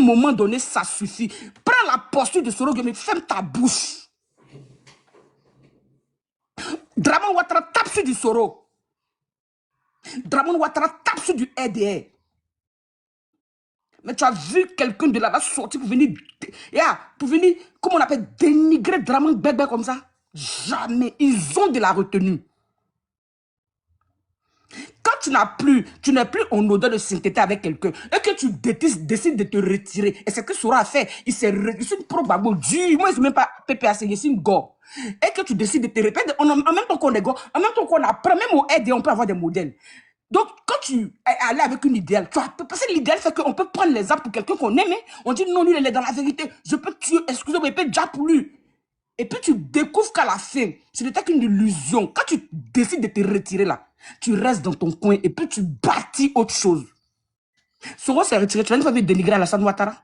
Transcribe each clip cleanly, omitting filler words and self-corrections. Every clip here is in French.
moment donné, ça suffit. Prends la posture de Soro Gueye, mais ferme ta bouche. Dramane Ouattara tape sur du Soro. Dramane Ouattara tape sur du RDR. Mais tu as vu quelqu'un de là-bas sortir pour venir, comment on appelle, dénigrer Dramane Bébé comme ça? Jamais. Ils ont de la retenue. Quand tu n'es plus en odeur de sainteté avec quelqu'un et que tu décides de te retirer, et c'est ce que Soro a fait, il s'est retiré, c'est une propagande dure, moi je ne suis même pas PPAC, c'est une go. Et que tu décides de te répéter, en même temps qu'on est go, en même temps qu'on apprend, même au aide, on peut avoir des modèles. Donc, quand tu es allé avec une idéale, parce que l'idéal fait qu'on peut prendre les armes pour quelqu'un qu'on aime, on dit non, lui, il est dans la vérité, je peux tuer, excusez-moi, il peut déjà pour lui. Et puis tu découvres qu'à la fin, ce n'était qu'une illusion. Quand tu décides de te retirer là, tu restes dans ton coin et puis tu bâtis autre chose. Soro s'est retiré, tu vas une dénigrer Alassane Ouattara.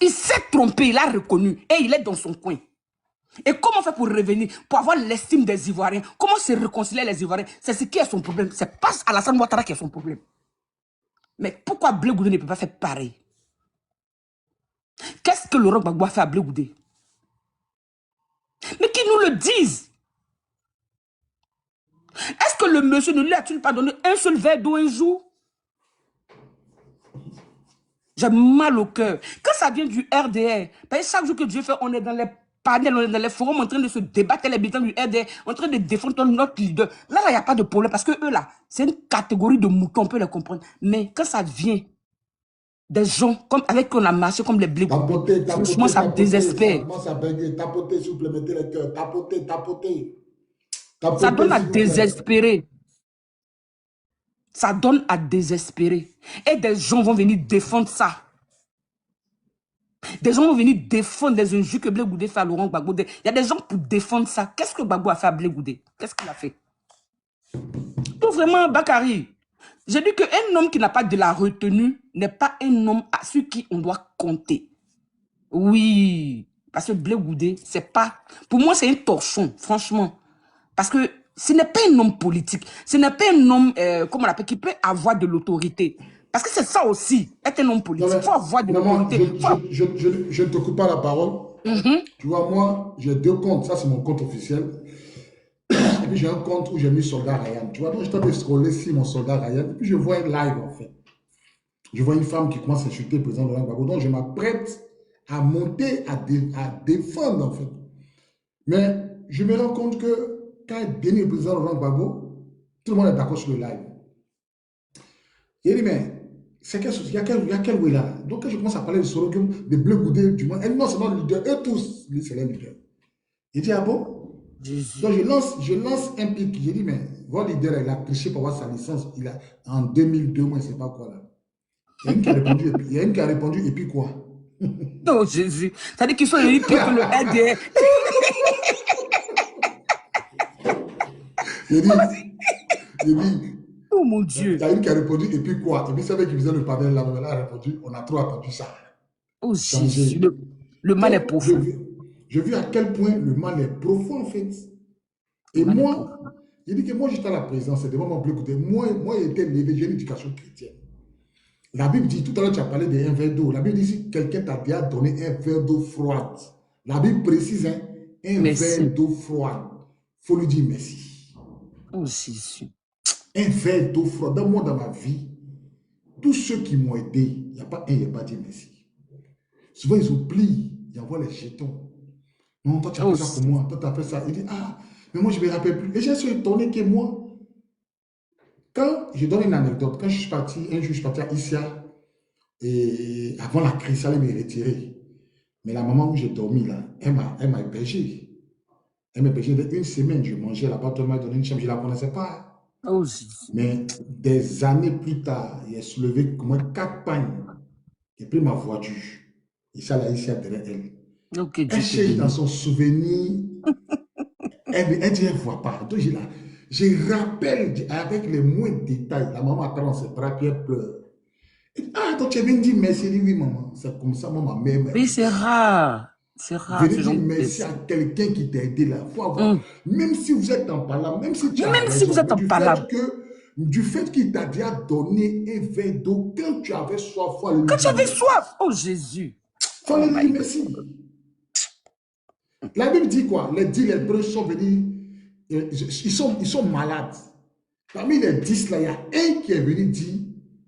Il s'est trompé, il a reconnu et il est dans son coin. Et comment faire pour revenir, pour avoir l'estime des Ivoiriens? Comment se réconcilier les Ivoiriens? C'est ce qui est son problème. C'est pas Alassane Ouattara qui est son problème. Mais pourquoi Blé Goudé ne peut pas faire pareil? Qu'est-ce que Laurent Gbagbo a fait à Blé Goudé? Mais qu'ils nous le disent. Est-ce que le monsieur ne lui a-t-il pas donné un seul verre d'eau un jour? J'ai mal au cœur. Quand ça vient du RDR, parce que chaque jour que Dieu fait, on est dans les panels, on est dans les forums en train de se débattre, les militants du RDR, en train de défendre notre leader. Là, il n'y a pas de problème parce que eux, là, c'est une catégorie de moutons, on peut les comprendre. Mais quand ça vient des gens comme, avec qui on a marché comme les Blé Goudé, franchement, ça me désespère. Tapoter, s'il vous plaît, mettez les cœurs. Tapoter. Ça donne à désespérer. Ça donne à désespérer. Et des gens vont venir défendre ça. Des gens vont venir défendre les injures que Blé Goudé fait à Laurent Gbagbo. Il y a des gens pour défendre ça. Qu'est-ce que Gbagbo a fait à Blé Goudé? Qu'est-ce qu'il a fait? Donc vraiment, Bakary, j'ai dit qu'un homme qui n'a pas de la retenue n'est pas un homme sur qui on doit compter. Oui, parce que Blé Goudé, c'est pas... Pour moi, c'est un torchon, franchement. Parce que ce n'est pas un homme politique. Ce n'est pas un homme, comment on l'appelle, qui peut avoir de l'autorité. Parce que c'est ça aussi, être un homme politique. Il faut avoir de l'autorité. Je ne te coupe pas la parole. Tu vois, moi, j'ai deux comptes. Ça, c'est mon compte officiel. Et puis, j'ai un compte où j'ai mis Soldat Ryan. Tu vois, donc, je t'ai de scroller sur mon Soldat Ryan. Et puis, je vois un live, en fait. Je vois une femme qui commence à insulter le président Laurent Gbagbo. Donc, je m'apprête à monter, à défendre, en fait. Mais je me rends compte que quand il dénigre le président Laurent Gbagbo, tout le monde est d'accord sur le live. Il dit, mais c'est quelque chose, il y a quel way là? Donc, quand je commence à parler de Soro Gueye, de Blé Goudé, du moins, et non seulement le leader, eux tous, c'est les leaders. Il dit, ah bon? Donc, je lance un pic. J'ai dit, mais votre leader, il a triché pour avoir sa licence. Il a, en 2002, moi, je ne sais pas quoi là. Il y a une qui a répondu, et puis quoi? Oh Jésus, ça dit qu'ils sont les pires que le RDR. J'ai dit, oh mon Dieu. Il y a une qui a répondu, et puis quoi? Et puis c'est vrai qu'il faisait le panel là, mais elle a répondu, on a trop attendu ça. Oh Jésus, le mal est profond. Je vis à quel point le mal est profond en fait. Et moi, j'ai dit que moi j'étais à la présidence, c'était vraiment plus écouté. Moi j'ai été élevé, j'ai une éducation chrétienne. La Bible dit, tout à l'heure tu as parlé d'un verre d'eau. La Bible dit, si quelqu'un t'a déjà donné un verre d'eau froide, la Bible précise, hein, un verre d'eau froide, il faut lui dire merci. Oh Jésus. Un verre d'eau froide. Dans moi, dans ma vie, tous ceux qui m'ont aidé, il n'y a pas un, il n'y a pas dit merci. Souvent, ils oublient, ils envoient les jetons. Non, toi, tu as fait ça pour moi, toi, tu as fait ça. Il dit, ah, mais moi, je ne me rappelle plus. Et j'ai suis étonné que moi, quand je donne une anecdote, quand je suis parti, un jour, je suis parti à Issia, et avant la crise, ça allait me retirer. Mais la maman où j'ai dormi, là, elle m'a hébergé. Elle m'a hébergé une semaine, je mangeais là-bas, elle m'a donné une chambre, je ne la connaissais pas. Oh, mais des années plus tard, il a soulevé comme 4 pagnes. J'ai pris ma voiture. Et ça, là, ici, derrière elle. Okay, elle cherche dans son souvenir. Elle dit, elle ne voit pas. Donc, je rappelle avec les moindres détails. La maman attend dans ses bras, puis elle pleure. Et, ah, donc tu viens dire merci. Elle dit, oui, maman. C'est comme ça, maman, ma mère. Oui, c'est rare. C'est rare. Venez dire merci à quelqu'un qui t'a aidé là. Faut avoir, même si vous êtes en parlant, même si tu as raison, vous êtes en parlant, du fait qu'il t'a déjà donné un verre d'eau quand tu avais soif, il faut aller lui Quand dire j'avais merci. soif, oh Jésus. Il faut Oh aller lui my dire God. merci. La Bible dit quoi? Les 10 lépreux sont venus, ils sont malades. Parmi les 10 là, il y a un qui est venu dire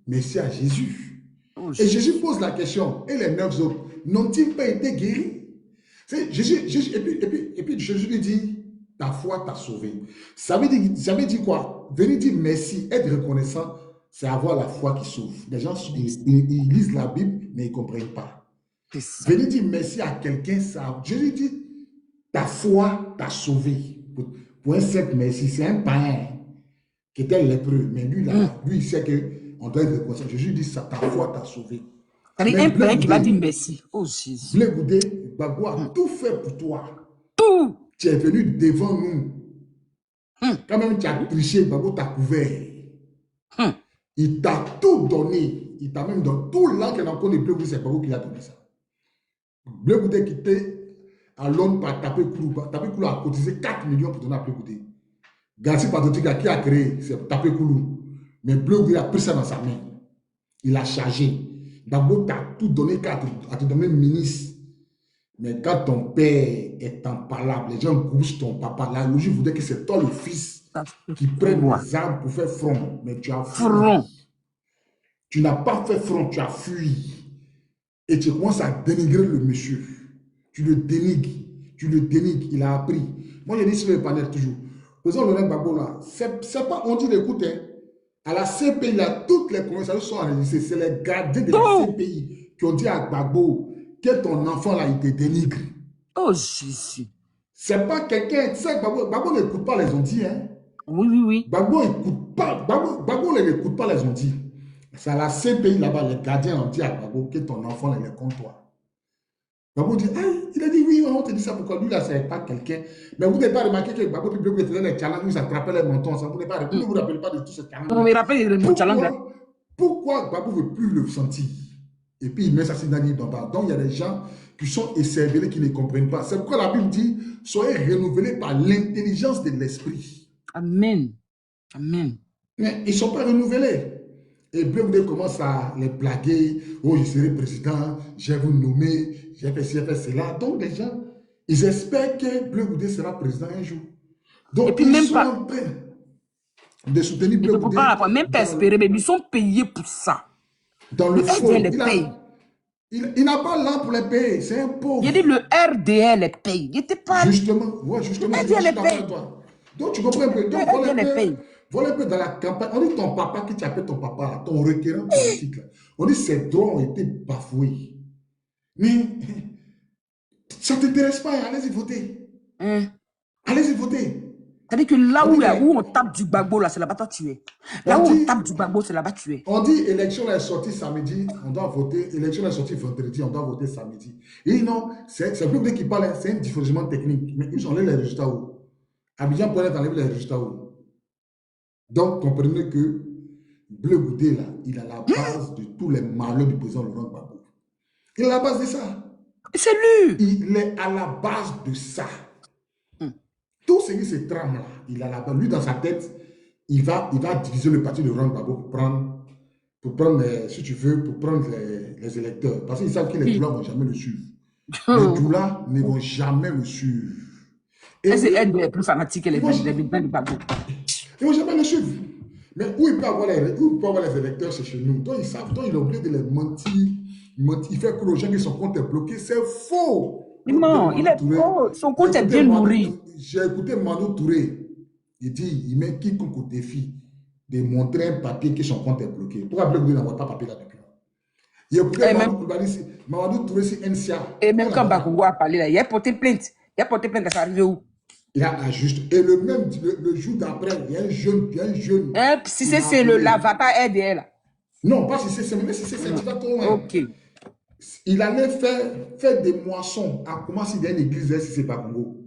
merci à Jésus. Oh Et Jésus Jésus. pose la question, et les 9 autres, n'ont-ils pas été guéris? Et puis Jésus lui dit, ta foi t'a sauvé. Ça veut dire quoi? Venir dire merci, être reconnaissant, c'est avoir la foi qui sauve. Les gens, ils lisent la Bible, mais ils ne comprennent pas. C'est ça. Venir dire merci à quelqu'un, ça. Jésus dit, ta foi t'a sauvé. Pour un simple merci, c'est un païen qui était lépreux, mais lui, là, lui, il sait qu'on doit être reconnaissant. Jésus dit, ça, ta foi t'a sauvé. C'est Mais un Bleu père qui va dire Goudé, merci. Oh Jésus. Bleu Goudé, Gbagbo a tout fait pour toi. Tout. Tu es venu devant nous. Quand même, tu as triché, Gbagbo t'a couvert. Il t'a tout donné. Il t'a même donné tout l'argent qu'il a connu. Bleu Goudé, c'est Gbagbo qui a donné ça. Bleu Goudé qui était à Londres par Tapé Koulou. Tapé Koulou a cotisé 4 millions pour donner à Bleu Goudé. Garci Patotika qui a créé, c'est Tapé Koulou. Mais Bleu Goudé a pris ça dans sa main. Il a chargé. Gbagbo t'a tout donné, à te donner ministre. Mais quand ton père est impalable, les gens goussent ton papa. La logique voudrait que c'est toi le fils qui prenne les armes pour faire front. Mais tu as fui. Tu n'as pas fait front, tu as fui. Et tu commences à dénigrer le monsieur. Tu le dénigres. Tu le dénigres. Il a appris. Moi, je dis sur le panel toujours. Président Laurent Gbagbo, là, c'est pas, on dit, écoute, hein, à la CPI, là, toutes les conversations sont enregistrées. C'est les gardiens de la CPI qui ont dit à Gbagbo que ton enfant, là, il te dénigre. Oh Jésus. C'est pas quelqu'un, tu sais, Gbagbo n'écoute pas les ondits, hein. Oui. Gbagbo n'écoute pas, Gbagbo n'écoute pas les ondits. C'est à la CPI, là-bas, les gardiens ont dit à Gbagbo que ton enfant, il est contre toi. Gbagbo dit, ah, il a dit oui, on te dit ça pourquoi lui là, c'est pas quelqu'un. Mais vous n'avez pas remarqué que Gbagbo faisait des challenges où ça attrapait les mentons. Vous ne vous rappelez pas de tous ces challenges. Vous me rappelez le challenge. Pourquoi Gbagbo ne veut plus le sentir? Et puis il met ça sur Daniel Bamba. Donc il y a des gens qui sont écervelés, qui ne comprennent pas. C'est pourquoi la Bible dit, soyez renouvelés par l'intelligence de l'esprit. Amen. Amen. Mais ils ne sont pas renouvelés. Et Bleu commence à les blaguer. Oh, je serai président, je vais vous nommer, j'ai fait ci, j'ai fait cela. Donc, les gens, ils espèrent que Bleu Goudé sera président un jour. Donc, et puis, ils même sont pas, en train de soutenir Bleu Goudé. Même pas espérer, mais ils sont payés pour ça. Dans le faux. paye. Il n'a pas l'âme pour les payer. C'est un pauvre. Il a dit le RDL les paye. Il était pas. Justement, ouais, justement. Le RDL les paye. Donc, tu comprends un peu. Donc, voilà un peu dans la campagne. On dit ton papa, qui t'appelle ton papa, ton requérant politique. Là. On dit ses droits ont été bafoués. Mais ça ne t'intéresse pas, allez-y voter. Allez-y voter. C'est-à-dire que là où on tape du Gbagbo, là, c'est là-bas toi tu es. Là où on tape du Gbagbo, c'est là-bas tu es. On dit élection est sortie samedi, on doit voter. Élection est sortie vendredi, on doit voter samedi. Et non, c'est plus que qui parle, c'est un différencement technique. Mais ils ont les résultats où? Abidjan pourrait enlever les résultats où? Donc, comprenez que Bleu Goudé, là, il a la base de tous les malheurs du président Laurent Gbagbo. Il a la base de ça. C'est lui. Il est à la base de ça. Tout ce qui se trame là, il a la base. Lui, dans sa tête, il va diviser le parti de Laurent Gbagbo pour prendre si tu veux, pour prendre les électeurs. Parce qu'ils savent que les Doula ne vont jamais le suivre. Les Doula ne vont jamais le suivre. Et c'est elle est plus fanatique que les militants du Gbagbo. Ils ne vont jamais le suivre. Mais où il peut avoir les électeurs, c'est chez nous. Donc ils savent, donc il est obligé de les mentir. Il fait que les gens qui sont compte est bloqué. C'est faux. Non, il est faux. Son compte est bien nourri. J'ai écouté Manu Touré. Il dit, il met quiconque au défi de montrer un papier que son compte est bloqué. Pourquoi Bleu Goudé n'envoie pas papier là depuis? Il a écouté Manu Touré sur NCA. Et même quand Bakongo a parlé là, il a porté plainte. Ça arrive où? Il a ajusté. Et le jour d'après, il y a un jeune. Si c'est l'avatar RDL. Non, pas si c'est, mais si c'est, tu vas trop loin. Ok. Il allait faire des moissons à commencer dans une église si c'est pas Congo.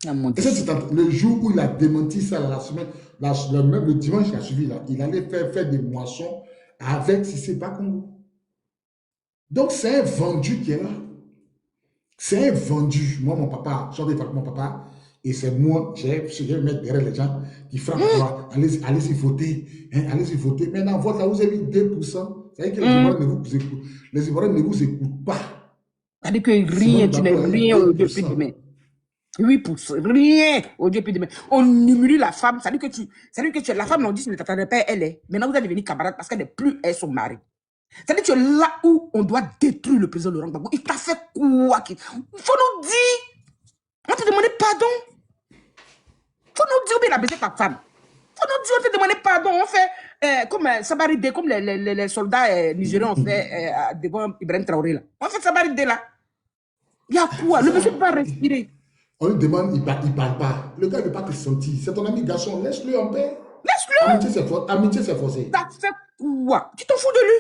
Et c'est le jour où il a démenti ça, la semaine, même le dimanche qui a suivi, là, il allait faire des moissons avec si c'est pas Congo. Donc c'est un vendu qui est là. C'est un vendu. Moi, mon papa, mon papa, Et c'est moi, je vais me mettre derrière les gens qui frappent quoi. Allez-y voter. Hein, allez-y voter. Maintenant, votre là, vous avez mis 2%. Ça veut dire que les Ivoiriens ne vous écoutent. Les Ivoiriens ne vous écoutent pas. C'est-à-dire que rien, Simone tu n'es Bagbo a eu rien au depuis demain. 2%. 8%, rien au depuis demain. On humilie la femme, c'est-à-dire que la femme, on dit, ce ne t'attendait pas, elle est. Maintenant, vous êtes devenus camarades parce qu'elle n'est plus, elle, son mari. C'est-à-dire que là où on doit détruire le président Laurent Gbagbo, il t'a fait quoi? Il faut nous dire. On te demandait pardon. Il faut nous dire où il a baisé ta femme. Il faut nous dire, on te demandait pardon. On fait comme Sabaride, comme les soldats nigériens ont fait devant Ibrahim Traoré. Là. On fait Sabaride là. Il y a quoi? Le monsieur ne peut pas respirer. On lui demande, il ne parle pas. Le gars ne veut pas te sentir. C'est ton ami garçon, laisse-le en paix. Laisse-le. Amitié, c'est forcé. T'as fait quoi? Tu t'en fous de lui?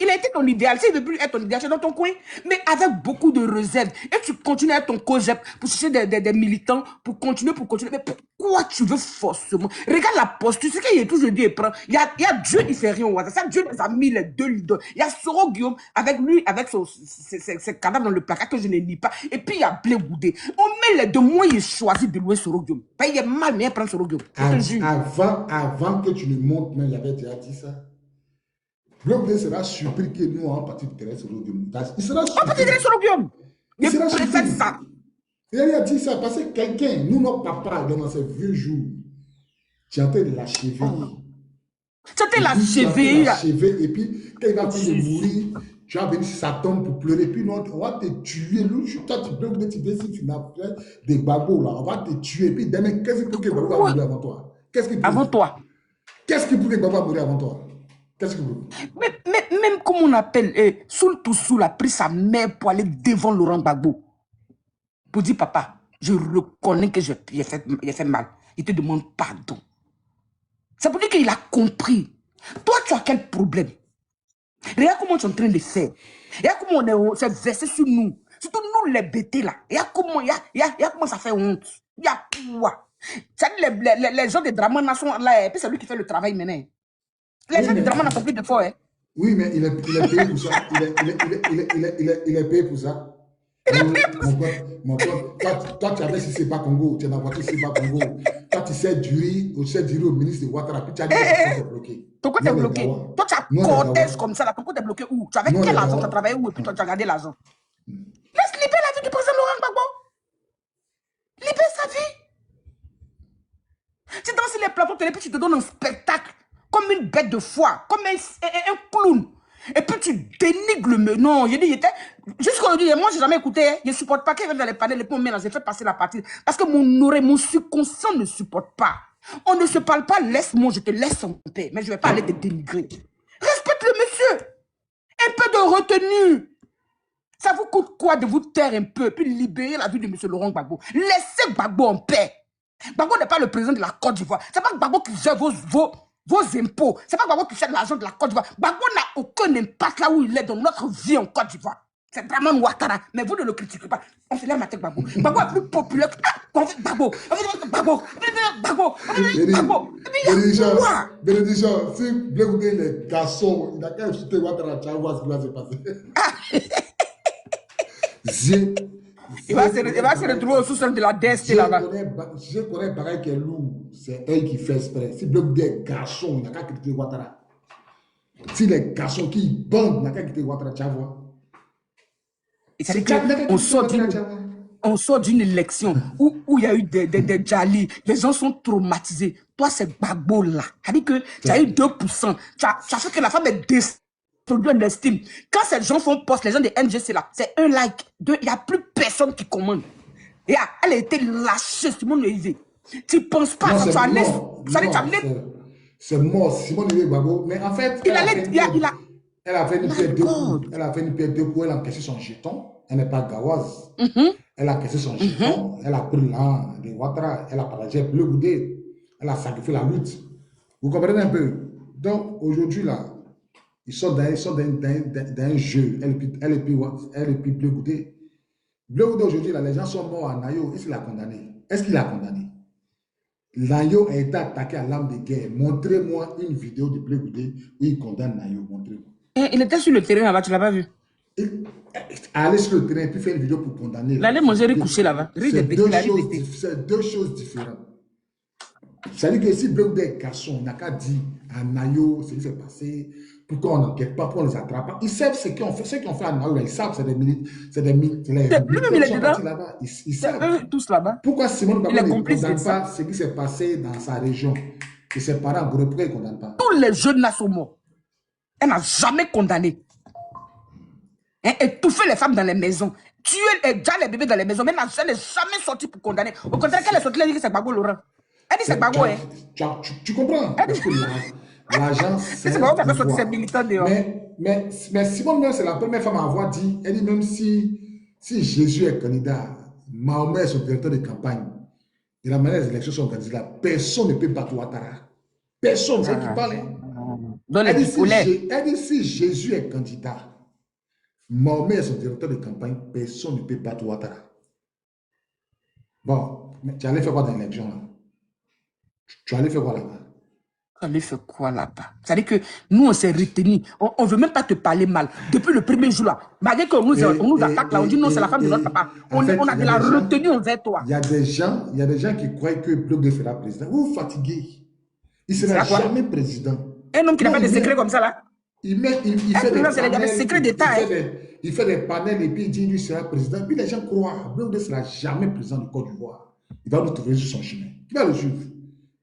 Il a été ton idéal. S'il ne veut plus être ton idéal, c'est dans ton coin. Mais avec beaucoup de réserve. Et tu continues à être ton cogep pour chercher des militants, pour continuer. Mais pourquoi tu veux forcément? Regarde la posture. C'est qu'il est toujours dit et prend. Il y a Dieu, il ne fait rien au hasard. Ça, Dieu les a mis les deux leaders. Il y a Soro Guillaume avec lui, avec ses cadavres dans le placard que je ne nie pas. Et puis il y a Blé Goudé. On met les deux. Moi, il choisit de louer Soro Guillaume. Il est mal, mais il prend Soro Guillaume. Avant que tu ne montes, il avait déjà dit ça. Blé sera surpris que nous, en partie de terrain sur le Guillaume. Il sera surpris. En partie de terrain sur le Guillaume. Il sera surpris. Ça. Il a dit ça parce que quelqu'un, nous, notre papa, dans ses vieux jours, tu es en train de l'achever. Tu es l'achever. Et puis, quand il va finir de mourir, tu vas venir sur sa tombe pour pleurer. Puis, nous, on va te tuer. Toi, tu peux tu veux si tu n'as fait des babos, là. On va te tuer. Et puis, demain, qu'est-ce qui peut que Babou va mourir avant toi? Avant toi. Qu'est-ce qui peut que Babou va mourir avant toi? Qu'est-ce que vous... Mais même comme on appelle, Soul Toussou a pris sa mère pour aller devant Laurent Gbagbo. Pour dire, papa, je reconnais que j'ai fait mal. Il te demande pardon. C'est pour dire qu'il a compris. Toi, tu as quel problème? Regarde comment tu es en train de faire. Regarde comment c'est versé sur nous. Surtout nous, les bêtés là. Regarde comment ça fait honte. Il y a quoi? Les gens des Dramana sont là. Et puis c'est lui qui fait le travail maintenant. Les gens de Draman n'ont pas plus de fois. Hein. Oui, mais il est payé pour ça. Il est payé pour ça. Mon pote, toi, tu avais Siseba Congo, tu es dans la voiture Siseba Congo. Toi, tu sais durer au ministre de Ouattara, puis tu as dit que tu es bloqué. Ton compte est bloqué. Toi, tu as cortège comme ça, là, ton compte est bloqué où? Tu avais quel argent? Tu as travaillé où? Et puis toi, tu as gardé l'argent. Laisse libérer la vie du président Laurent Gbagbo. Libère sa vie. Tu danses sur les plateaux télé, puis tu te donnes un spectacle. Comme une bête de foire, comme un clown. Et puis tu dénigres le... Non, j'ai dit, jusqu'aujourd'hui, moi, j'ai jamais écouté. Hein. Je ne supporte pas qu'il vienne dans les panels et puis on met là, j'ai fait passer la partie. Parce que mon subconscient ne supporte pas. On ne se parle pas, laisse-moi, je te laisse en paix. Mais je ne vais pas aller te dénigrer. Respecte le monsieur. Un peu de retenue. Ça vous coûte quoi de vous taire un peu, puis libérer la vie de monsieur Laurent Gbagbo? Laissez Gbagbo en paix. Gbagbo n'est pas le président de la Côte d'Ivoire. C'est pas Gbagbo qui gère vos impôts. C'est pas Gbagbo qui cherche l'argent de la Côte d'Ivoire. Gbagbo n'a aucun impact là où il est dans notre vie en Côte d'Ivoire. C'est Draman Ouattara. Mais vous ne le critiquez pas. On se lève à tête Gbagbo. Gbagbo est plus populaire. Gbagbo. Bénédiction, si Blé Goudé les garçons, il n'a qu'à insulter Ouattara, tu vas voir ce qui va se passer. Il va se retrouver au sous-sol de la DST là-bas. Je connais pareil qui est lourd. C'est elle qui fait exprès. Si Blé Goudé est garçon, il n'a qu'à quitter Ouattara. Si les garçons qui bandent, il n'a qu'à quitter Ouattara, tu vas voir. On sort d'une élection où il y a eu des Djali. Les gens sont traumatisés. Toi, c'est Gbagbo là. C'est-à-dire que tu as eu 2%. Tu as fait que la femme est destruite en estime. Quand ces gens font poste, les gens de NGC là, c'est un like. Il n'y a plus personne qui commande. Et elle a été lâchée, Simone Veil. Tu ne penses pas que tu as laissé. C'est mort, Simone Veil Gbagbo. Mais en fait, elle a fait une pierre de coups. Elle a fait une pierre de coups. Elle a encaissé son jeton. Elle n'est pas gaoise. Elle a cassé son jeton. Elle a pris l'an de Ouattara. Elle a partagé Blé Goudé. Elle a sacrifié la lutte. Vous comprenez un peu? Donc, aujourd'hui, là, ils sont dans un jeu. Elle et puis Blé Goudé. Blé Goudé, aujourd'hui, là, les gens sont morts à Nayo. Est-ce qu'il a condamné? Est-ce qu'il a condamné? Nayo a été attaqué à l'arme de guerre. Montrez-moi une vidéo de Blé Goudé où il condamne Nayo. Montrez-moi. Il était sur le terrain là-bas, tu ne l'as pas vu? aller sur le terrain et puis faire une vidéo pour condamner. Il allait manger, coucher là-bas. C'est deux choses différentes. C'est-à-dire que si Bleu est garçon, on n'a qu'à dire à Nayo ce qui s'est passé, pourquoi on n'enquête pas, pourquoi on ne les attrape pas. Ils savent ce qu'ils ont fait. Ceux qui ont fait à Nayo, ils savent, c'est des militaires. Lui-même, il est dedans. Là-bas. Ils savent. Tous là-bas. Pourquoi Simone Bagbo ne condamne pas ce qui s'est passé dans sa région et ses parents, pourquoi ils ne condamnent pas? Tous les jeunes là sont morts. Elle n'a jamais condamné. Étouffer les femmes dans les maisons. Tuer déjà les bébés dans les maisons. Mais elle n'est jamais sortie pour condamner. Au contraire, qu'elle est sortie, elle dit que c'est Gbagbo Laurent. Elle dit c'est Gbagbo. Tu comprends? Parce que l'argent, c'est ses militants dehors. Mais Simone même, c'est la première femme à avoir dit, elle dit même si Jésus est candidat, Mahomet est son directeur de campagne, et la manière des élections sont organisées là, personne ne peut battre Ouattara. Personne, c'est qui parle. Elle dit si Jésus est candidat, Mahomet est son directeur de campagne, personne ne peut battre Ouattara. Bon, mais tu allais faire quoi dans l'élection là? Tu allais faire quoi là-bas? Tu allais faire quoi là-bas? C'est-à-dire que nous, on s'est retenus. On ne veut même pas te parler mal. Depuis le premier jour là, malgré qu'on nous attaque là, on dit non, c'est la femme de notre papa. On a de la retenue envers toi. Il y a des gens qui croient que Bloc de sera président. Vous fatiguez. Il ne sera jamais président. Un homme qui n'a pas de secret comme ça là? Il fait des panels et puis il dit lui sera président. Puis les gens croient. Bloc ne sera jamais président du Côte d'Ivoire. Il va nous trouver sur son chemin. Qui va le suivre?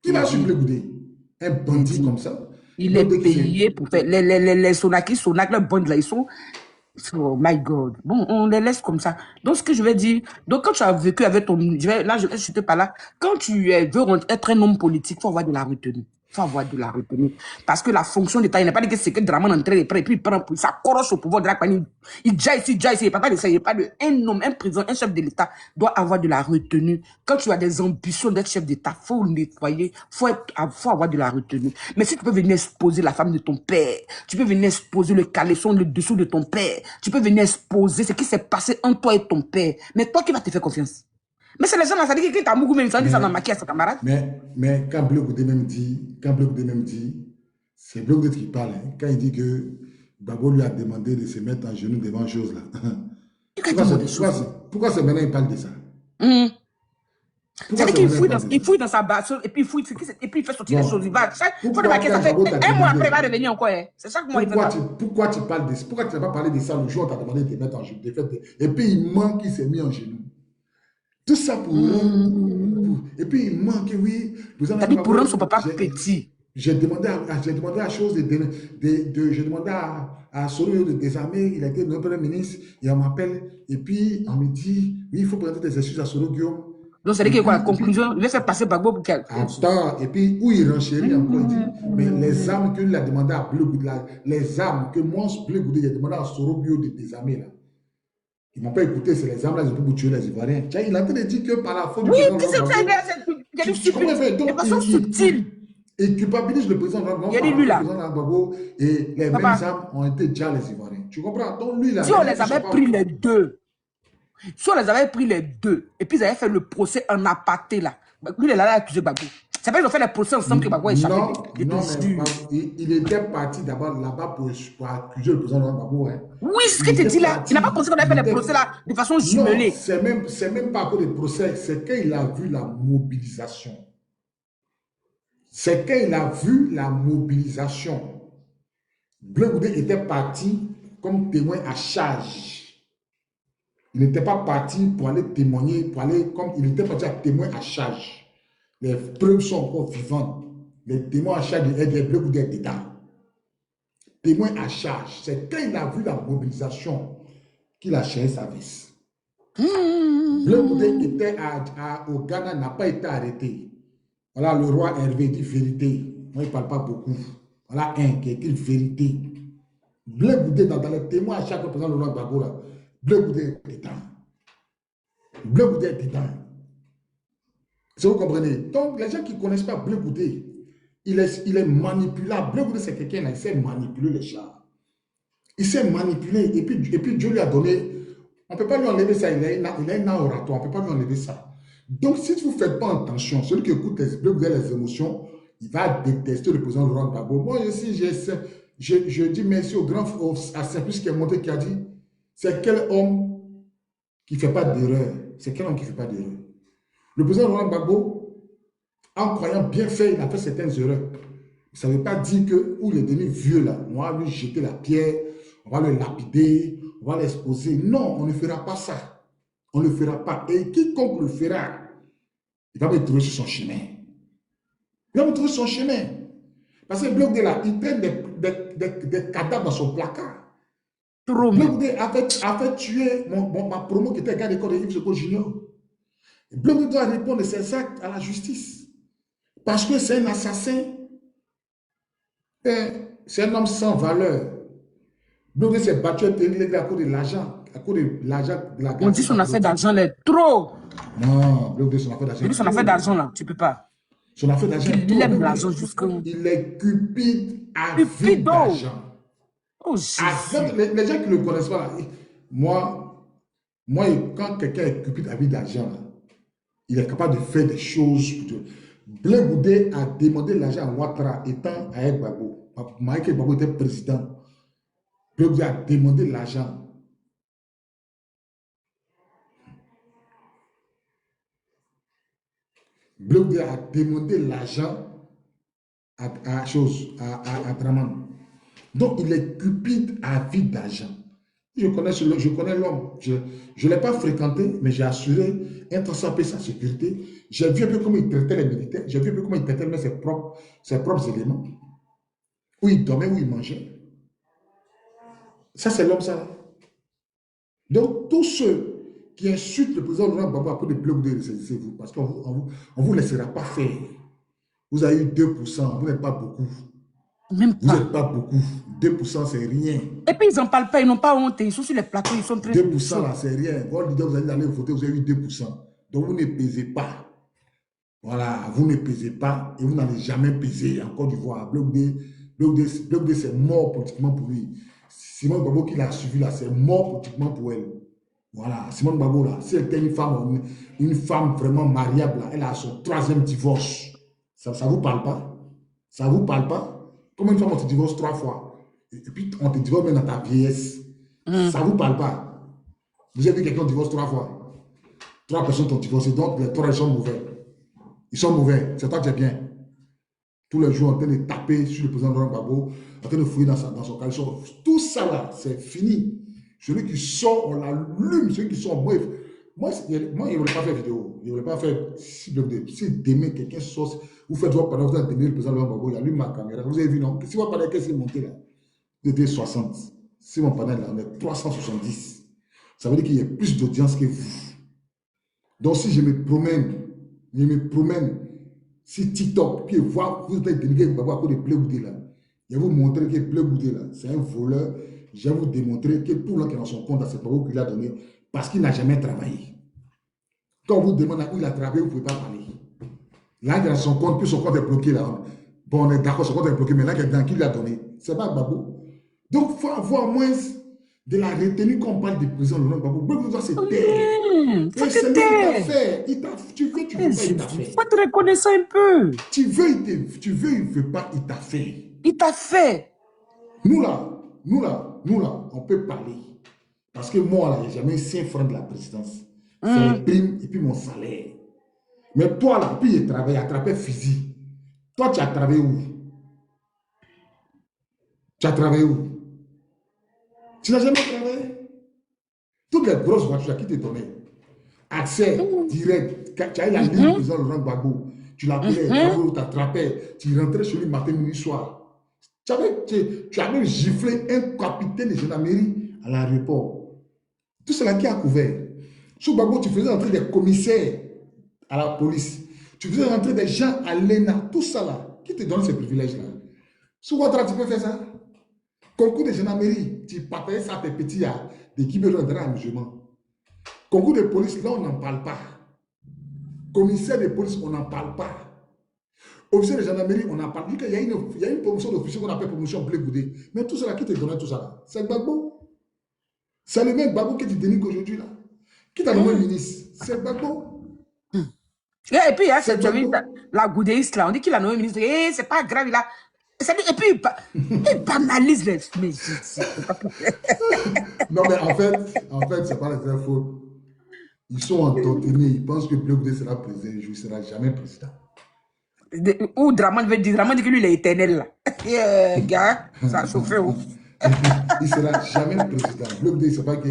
Qui va suivre Bloc Goudé? Un bandit comme ça. Il est payé pour faire les Sonak, le bande là, ils sont. Oh my God. Bon, on les laisse comme ça. Donc, ce que je vais dire, donc quand tu as vécu avec ton. Je vais chuter par là. Quand tu veux être un homme politique, il faut avoir de la retenue. Il faut avoir de la retenue. Parce que la fonction d'État, il n'est pas dit que c'est que Draman entrait et puis il prend pour ça corroche au pouvoir de la compagnie. Il déjà ici, il n'y a pas de ça. Il n'y a pas de. Un homme, un président, un chef de l'État doit avoir de la retenue. Quand tu as des ambitions d'être chef d'État, il faut le nettoyer. Faut avoir de la retenue. Mais si tu peux venir exposer la femme de ton père, tu peux venir exposer le caleçon, le dessous de ton père, tu peux venir exposer ce qui s'est passé entre toi et ton père. Mais toi qui vas te faire confiance? Mais c'est les gens là, ça dit que tu as beaucoup même ça, ça n'a maquillé à ses camarades. Mais quand Bloc Goudé même dit, c'est Bloc Goudé qui parle, hein, quand il dit que Gbagbo lui a demandé de se mettre en genoux devant chose là. Pourquoi c'est maintenant il parle de ça? C'est-à-dire qu'il fouille dans sa base et puis il fait sortir les choses. Il va. Il faut remarquer, ça fait un mois après, il va revenir encore. C'est chaque mois il fait ça. Pourquoi tu parles de ça? Pourquoi tu n'as pas parlé de ça le jour où tu as demandé de te mettre en genoux? Et puis il manque, il s'est mis en genoux. Tout ça pour et puis il manque, oui. C'est-à-dire pour rendre son papa petit. J'ai demandé à chose j'ai demandé à Soro de désarmer, il a été notre premier ministre, et on m'appelle, et puis on me dit, oui, il faut présenter des excuses à Soro Guillaume. Donc c'est-à-dire que quoi, la conclusion, il va faire passer Gbagbo pour qu'elle. Attends, et puis où il renchérit encore, il dit, mais les armes que lui a demandé à Bleu Goudé, les armes que moi, Bleu Goudé, il a demandé à Soro Guillaume de désarmer là. Ils ne m'ont pas écouté, c'est les armes là, ils ont pu tuer les Ivoiriens. Tiens, il a en train de dire que par la faute du président. Oui, c'est de façon subtile. Et culpabilise le président Gbagbo et les mêmes armes ont été déjà les Ivoiriens. Tu comprends? Donc lui, là. Si on les avait pris les deux, et puis ils avaient fait le procès en aparté là, lui, il allait accuser Gbagbo. C'est pas qu'ils ont fait les procès ensemble que Gbagbo est échappé. Non, mais il était parti d'abord là-bas pour accuser le président Gbagbo. Hein. Oui, ce que tu dis là, il n'a pas pensé qu'on avait fait les procès là de façon jumelée. C'est même pas que des procès, c'est qu'il a vu la mobilisation. C'est qu'il a vu la mobilisation. Bleu Goudé était parti comme témoin à charge. Il n'était pas parti pour aller témoigner, il était parti à témoin à charge. Les preuves sont encore vivantes. Les témoins à charge de Bleu Goudé dedans. Témoin à charge. C'est quand il a vu la mobilisation qu'il a cherché sa vis. Bleu Goudé était au Ghana, n'a pas été arrêté. Voilà, le roi Hervé dit vérité. Moi, il ne parle pas beaucoup. Voilà un qui écrit vérité. Bleu Goudé, dans les témoins à chaque représentant le roi Gbagbo, là, Bleu Goudé est dedans. Bleu Goudé est dedans. Si vous comprenez. Donc, les gens qui ne connaissent pas Bleu Goudé, il est manipulable. Bleu Goudé, c'est quelqu'un qui sait manipuler les chars. Il sait manipuler. Et puis Dieu lui a donné. On ne peut pas lui enlever ça. Il a un oratoire. On ne peut pas lui enlever ça. Donc, si vous ne faites pas attention, celui qui écoute les émotions, il va détester le président Laurent Gbagbo. Moi aussi, je dis merci au grand à Saint-Plus qui est monté, qui a dit, C'est quel homme qui ne fait pas d'erreur? C'est quel homme qui ne fait pas d'erreur? Le président Laurent Gbagbo, en croyant bien faire, il a fait certaines erreurs. Ça ne veut pas dire que, où il est devenu vieux là, on va lui jeter la pierre, on va le lapider, on va l'exposer. Non, on ne fera pas ça. On ne le fera pas. Et quiconque le fera, il va me trouver sur son chemin. Il va me trouver sur son chemin. Parce que Bloc de là, il traîne des cadavres dans son placard. Bloc de a fait tuer ma promo qui était gars d'école de Yves Seko Junior. Bloc de doit répondre de ses actes à la justice. Parce que c'est un assassin. C'est un homme sans valeur. Bloc de s'est battu à cause de l'argent. À cause de l'argent de la On dit son affaire d'argent là, trop. Non, Bloc de son affaire d'argent. Son affaire d'argent là, tu peux pas. Son affaire d'argent. Il aime l'argent jusqu'au. Il est cupide à vie d'argent. Oh, les gens qui ne le connaissent pas, là, moi, quand quelqu'un est cupide à vie d'argent, il est capable de faire des choses. Blé Goudé a demandé l'argent à Ouattara étant à Gbagbo. Mike Gbagbo était président. Blé Goudé a demandé l'argent. Blé Goudé a demandé l'argent à Draman. Donc, il est cupide à vie d'argent. Je connais l'homme. Je ne l'ai pas fréquenté, mais j'ai assuré un transapé sa sécurité. J'ai vu un peu comment il traitait les militaires. J'ai vu un peu comment il traitait même ses propres éléments. Où il dormait, où il mangeait. Ça, c'est l'homme, ça. Donc, tous ceux qui insultent le président Laurent Gbagbo à cause des blocs de c'est vous. Parce qu'on ne vous laissera pas faire. Vous avez eu 2%, vous n'êtes pas beaucoup. Même pas. Vous n'êtes pas beaucoup. 2%, c'est rien. Et puis, ils n'en parlent pas, ils n'ont pas honte. Ils sont sur les plateaux, ils sont très... 2%, là, c'est rien. Votre leader, vous allez aller voter, vous avez eu 2%. Donc, vous ne pesez pas. Voilà, vous ne pesez pas et vous n'allez jamais peser en Côte d'Ivoire. Bloc D, c'est mort politiquement pour lui. Simone Gbagbo qui l'a suivi là, c'est mort politiquement pour elle. Voilà, Simone Gbagbo là, si elle était une femme vraiment mariable, là, elle a son 3e divorce. Ça ne vous parle pas? Ça ne vous parle pas? Comment une femme on te divorce 3 fois? Et puis on te divorce même dans ta vieillesse. Ça ne vous parle pas? Vous avez vu quelqu'un divorce 3 fois? 3 personnes t'ont divorcé, donc les 3 sont mauvais. Ils sont mauvais, c'est toi qui es bien. Tous les jours en train de taper sur le président Laurent Gbagbo, en train de fouiller dans son caleçon. Tout ça là, c'est fini. Celui qui sort, on l'allume. Celui qui sort, moi, il ne voulait pas faire vidéo. Il ne voulait pas faire. Si demain quelqu'un sort, vous faites votre pendant, vous avez donné le président Laurent Gbagbo, il allume ma caméra. Vous avez vu, non? Si votre panel, qu'est-ce qui est monté là? Vous étiez 60. Si mon panel là, on est 370. Ça veut dire qu'il y a plus d'audience que vous. Donc si je me promène sur TikTok, puis voir, vous êtes délégué à cause de Blé Goudé là. Je vais vous montrer que Blé Goudé là, c'est un voleur. Je vais vous démontrer que tout le monde qui est dans son compte, c'est pas vous qui l'a donné, parce qu'il n'a jamais travaillé. Quand on vous demande où il a travaillé, vous ne pouvez pas parler. Là, il est dans son compte, puis son compte est bloqué là. Bon, on est d'accord, son compte est bloqué, mais là, qui lui a donné? C'est pas Gbagbo. Donc, il faut avoir moins de la retenue qu'on parle du président Laurent Gbagbo. Gbagbo doit se taire. Faut te taire. Tu veux, il t'a fait. Faut te reconnaître un peu. Tu veux, il ne veut pas, il t'a fait. Il t'a fait. Nous là, on peut parler. Parce que moi là, j'ai jamais 5 francs de la présidence. C'est les primes et puis mon salaire. Mais toi là, puis il travaille, attrapé physique. Toi, tu as travaillé où? Tu as travaillé où? Tu n'as jamais travaillé. Toutes les grosses voitures qui te donnaient, accès direct, tu as eu la ligne du président Laurent Gbagbo, tu l'appelais, tu t'attrapais, tu rentrais chez lui matin, midi, soir. Tu avais giflé un capitaine de gendarmerie à l'aéroport. Tout cela qui a couvert. Sous Gbagbo, tu faisais entrer des commissaires à la police. Tu faisais rentrer des gens à l'ENA. Tout ça là. Qui te donne ces privilèges-là? Sous Ouattara, tu peux faire ça? Concours de gendarmerie, tu partageais ça à tes petits d'équipe de rentrer à musulman. Concours de police, là, on n'en parle pas. Commissaire de police, on n'en parle pas. Officier de gendarmerie, on n'en parle pas. Il y a une promotion d'officier qu'on appelle promotion Blé Goudé. Mais tout cela, qui te donnait tout ça là? C'est Gbagbo. C'est le même Gbagbo qui te dénigre aujourd'hui là. Qui t'a nommé ministre? C'est Gbagbo. Et puis, il y a la goudéiste là. On dit qu'il a nommé ministre. Et c'est pas grave, Et puis, il banalise les... Mais Non, mais en fait c'est pas la vraie faute. Ils sont entretenus. Ils pensent que Bloc D sera président. Il ne sera jamais président. Ou Draman veut dire, Draman dit que lui, il est éternel, là. Gars, ça a chauffé. Il ne sera jamais président. Bloc D, c'est pas que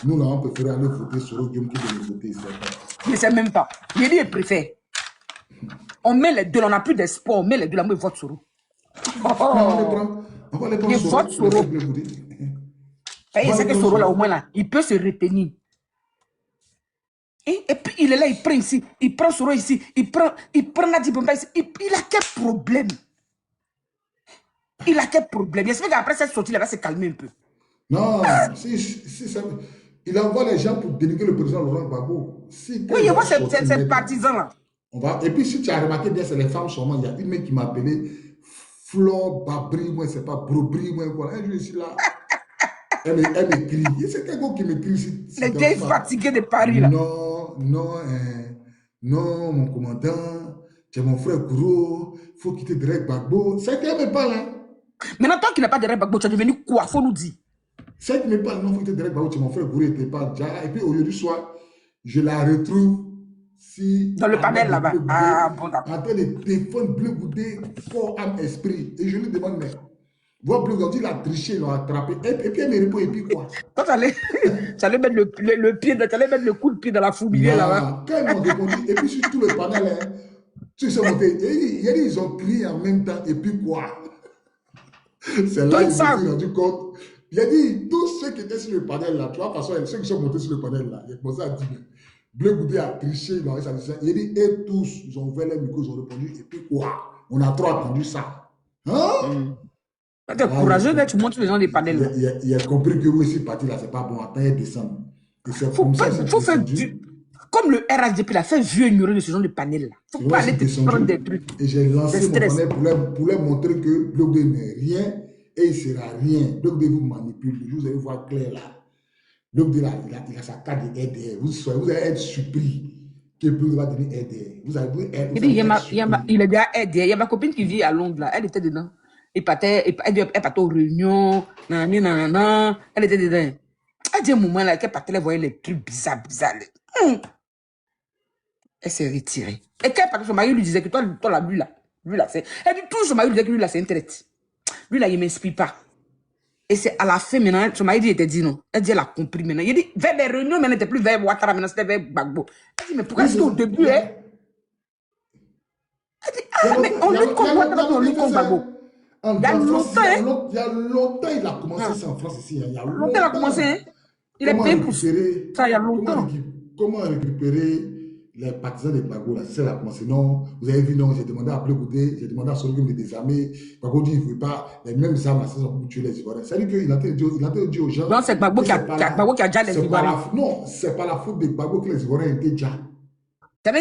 nous, là, on préfère aller voter sur le Guillaume que de le voter. Je ne sais même pas. Il dit, il préfère. On met les deux, on n'a plus d'espoir. On met les deux, là, on vote sur eux. On va les prendre. Il vote sur eux. Il sait que Soro, là, au moins, là, il peut se retenir. Et puis, il est là, il prend ici, il prend Soro ici, il prend Nadi Bomba ici. Il a quel problème? Il a quel problème? J'espère qu'après cette sortie, il va se calmer un peu. Non, il envoie les gens pour dénigrer le président Laurent Gbagbo. Oui, il voit ses partisans là. Et puis, si tu as remarqué bien, c'est les femmes seulement. Il y a une mec qui m'a appelé Flore Babri, moi, c'est pas Brobri, moi, voilà. Un jour ici là. Elle m'écrit. C'est quelqu'un qui m'écrit ici. Les vieilles fatiguées de Paris là. Non, mon commandant, tu es mon frère Kouro, il faut quitter Derek Gbagbo. C'est qu'elle me parle, hein. Maintenant, tant qu'il n'a pas Derek Gbagbo, tu es devenu quoi? Faut nous dire. C'est qu'elle me parle, non, il faut quitter Derek Gbagbo, tu es mon frère Kouro, il te parle déjà. Et puis aujourd'hui soir, je la retrouve dans le panel là-bas. Ah, bon, d'accord. En train de défendre Bleu Goudé, fort âme esprit. Et je lui demande, mais, voir Bleu Goudé, il a triché, il l'a attrapé. Et puis elle me répond, et puis quoi? Quand tu allais mettre le pied, tu allais mettre le coup de pied dans la fourmilière là-bas. Quand ils m'ont répondu, et puis sur tout le panel, hein, tu sais, ils ont crié en même temps, et puis quoi? C'est là qu'ils se sont rendu compte. Il a dit, tous ceux qui étaient sur le panel là, tu vois, de toute façon, ceux qui sont montés sur le panel là, il a commencé à dire, Bleu Goudé a triché dans sa décision. Il a dit, et tous, ils ont ouvert les micros, ils ont répondu, et puis quoi? On a trop attendu ça. Hein? Tu es courageux, tu montres les gens des panels. Il a compris que oui, ces partis là, c'est pas bon, attends, ils descendent. Il faut faire comme le RHDP là, fait vieux ignoré de ce genre de panel là. Il ne faut pas aller te prendre des trucs. Et j'ai lancé mon panel pour leur montrer que Bleu Goudé n'est rien et il ne sera rien. Bleu Goudé vous manipule. Vous allez voir clair là. Bleu Goudé là, il a sa carte de RDR. Vous allez être surpris que Bleu Goudé va donner RDR. Vous allez il est déjà RDR. Il y a ma copine qui vit à Londres là. Elle était dedans. Elle partait aux réunions. Nanana. Elle était dedans. Elle dit un moment là qu'elle partait, elle voyait les trucs bizarres. Elle s'est retirée. Et quand son mari lui disait que toi là, lui là, c'est... Elle dit toujours, son mari lui disait que lui là, c'est une traite. Lui là, il ne m'inspire pas. Et c'est à la fin maintenant, son mari dit, il était dit non. Elle dit, elle a compris maintenant. Il dit, vers les réunions, mais elle n'était plus vers Ouattara, maintenant c'était vers Gbagbo. Elle dit, mais pourquoi est-ce qu'au début, hein? Elle dit, mais on lutte contre Ouattara, on lutte contre Gbagbo. Il y a longtemps, hein? Il y a longtemps, il a commencé ça en France ici. Il y a longtemps, il a commencé, hein? Il est payé pour ça, il y a longtemps. Comment récupérer les partisans de Gbagbo là? C'est là commencé. Non, vous avez vu, non, j'ai demandé à Bleu Goudé, j'ai demandé à Soro de désarmer. Gbagbo dit, il ne veut pas les mêmes armes là, c'est pour tuer les Ivoiriens. C'est-à-dire qu'il a dit aux gens. Non, c'est Gbagbo qui a déjà les Ivoiriens. Non, c'est pas la faute de Gbagbo que les Ivoiriens étaient déjà. C'est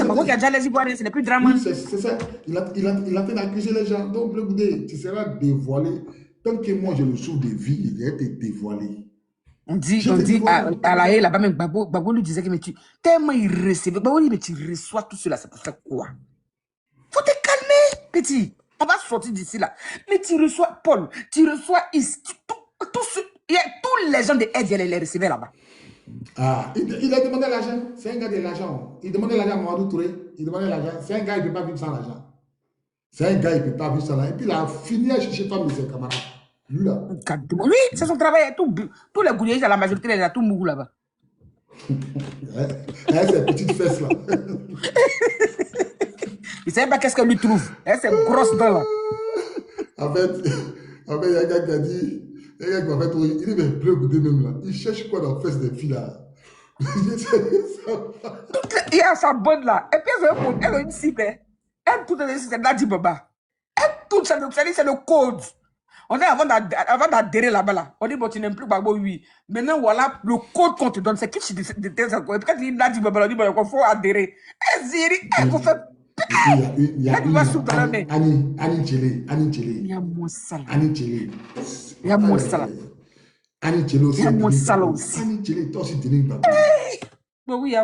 Gbagbo qui a déjà les Ivoiriens, ce n'est plus dramatique. Oui, c'est ça. Il a fait d'accuser les gens. Donc, Bleu Goudé, tu seras dévoilé. Tant que moi, je le souffre de vie, il a été dévoilé. On dit à la haie là-bas, même Gbagbo lui disait que mais tellement il recevait. Gbagbo dit, mais tu reçois tout cela, c'est pour faire quoi? Faut te calmer, petit. On va sortir d'ici là. Mais tu reçois Paul, tu reçois ici, tous les gens de aide, il les recevait là-bas. Ah, il a demandé l'argent. C'est un gars de l'argent. Il demandait l'argent à Mamadou Touré. Il demandait l'argent. C'est un gars, il ne peut pas vivre sans l'argent. C'est un gars, il ne peut pas vivre sans l'argent. Et puis il a fini à chercher femme de ses camarades. Lui là. Oui, c'est son travail. Tous les gouliers, la majorité, il a tout mouru là-bas. Ces petites fesses là. Il ne savait pas qu'est-ce qu'elle lui trouve. Ces grosses dents là. En fait, il y a un gars qui a dit, il y a un gars qui m'a fait trouver, il dit, mais Bleu Goudé même là, il cherche quoi dans la fesse des filles là? Il y a sa bonne là. Et puis elle a une cible. Elle tout c'est Nadi Baba. Elle tout c'est le code. On est avant d'adhérer là-bas là. On dit bon tu n'aimes plus Gbagbo, oui. Maintenant voilà le code qu'on te donne, c'est qui tu détestes encore. Et puis quand il dit Nadi Baba, on dit bon il faut adhérer. Elle faut faire. Il y a Annie Tchélé. Il y a mon sale. Annie Tchélé. Il y a mon sale. Annie Tchélé aussi. Il y a mon sale aussi. Annie Tchélé, toi aussi tu n'es pas. Oui,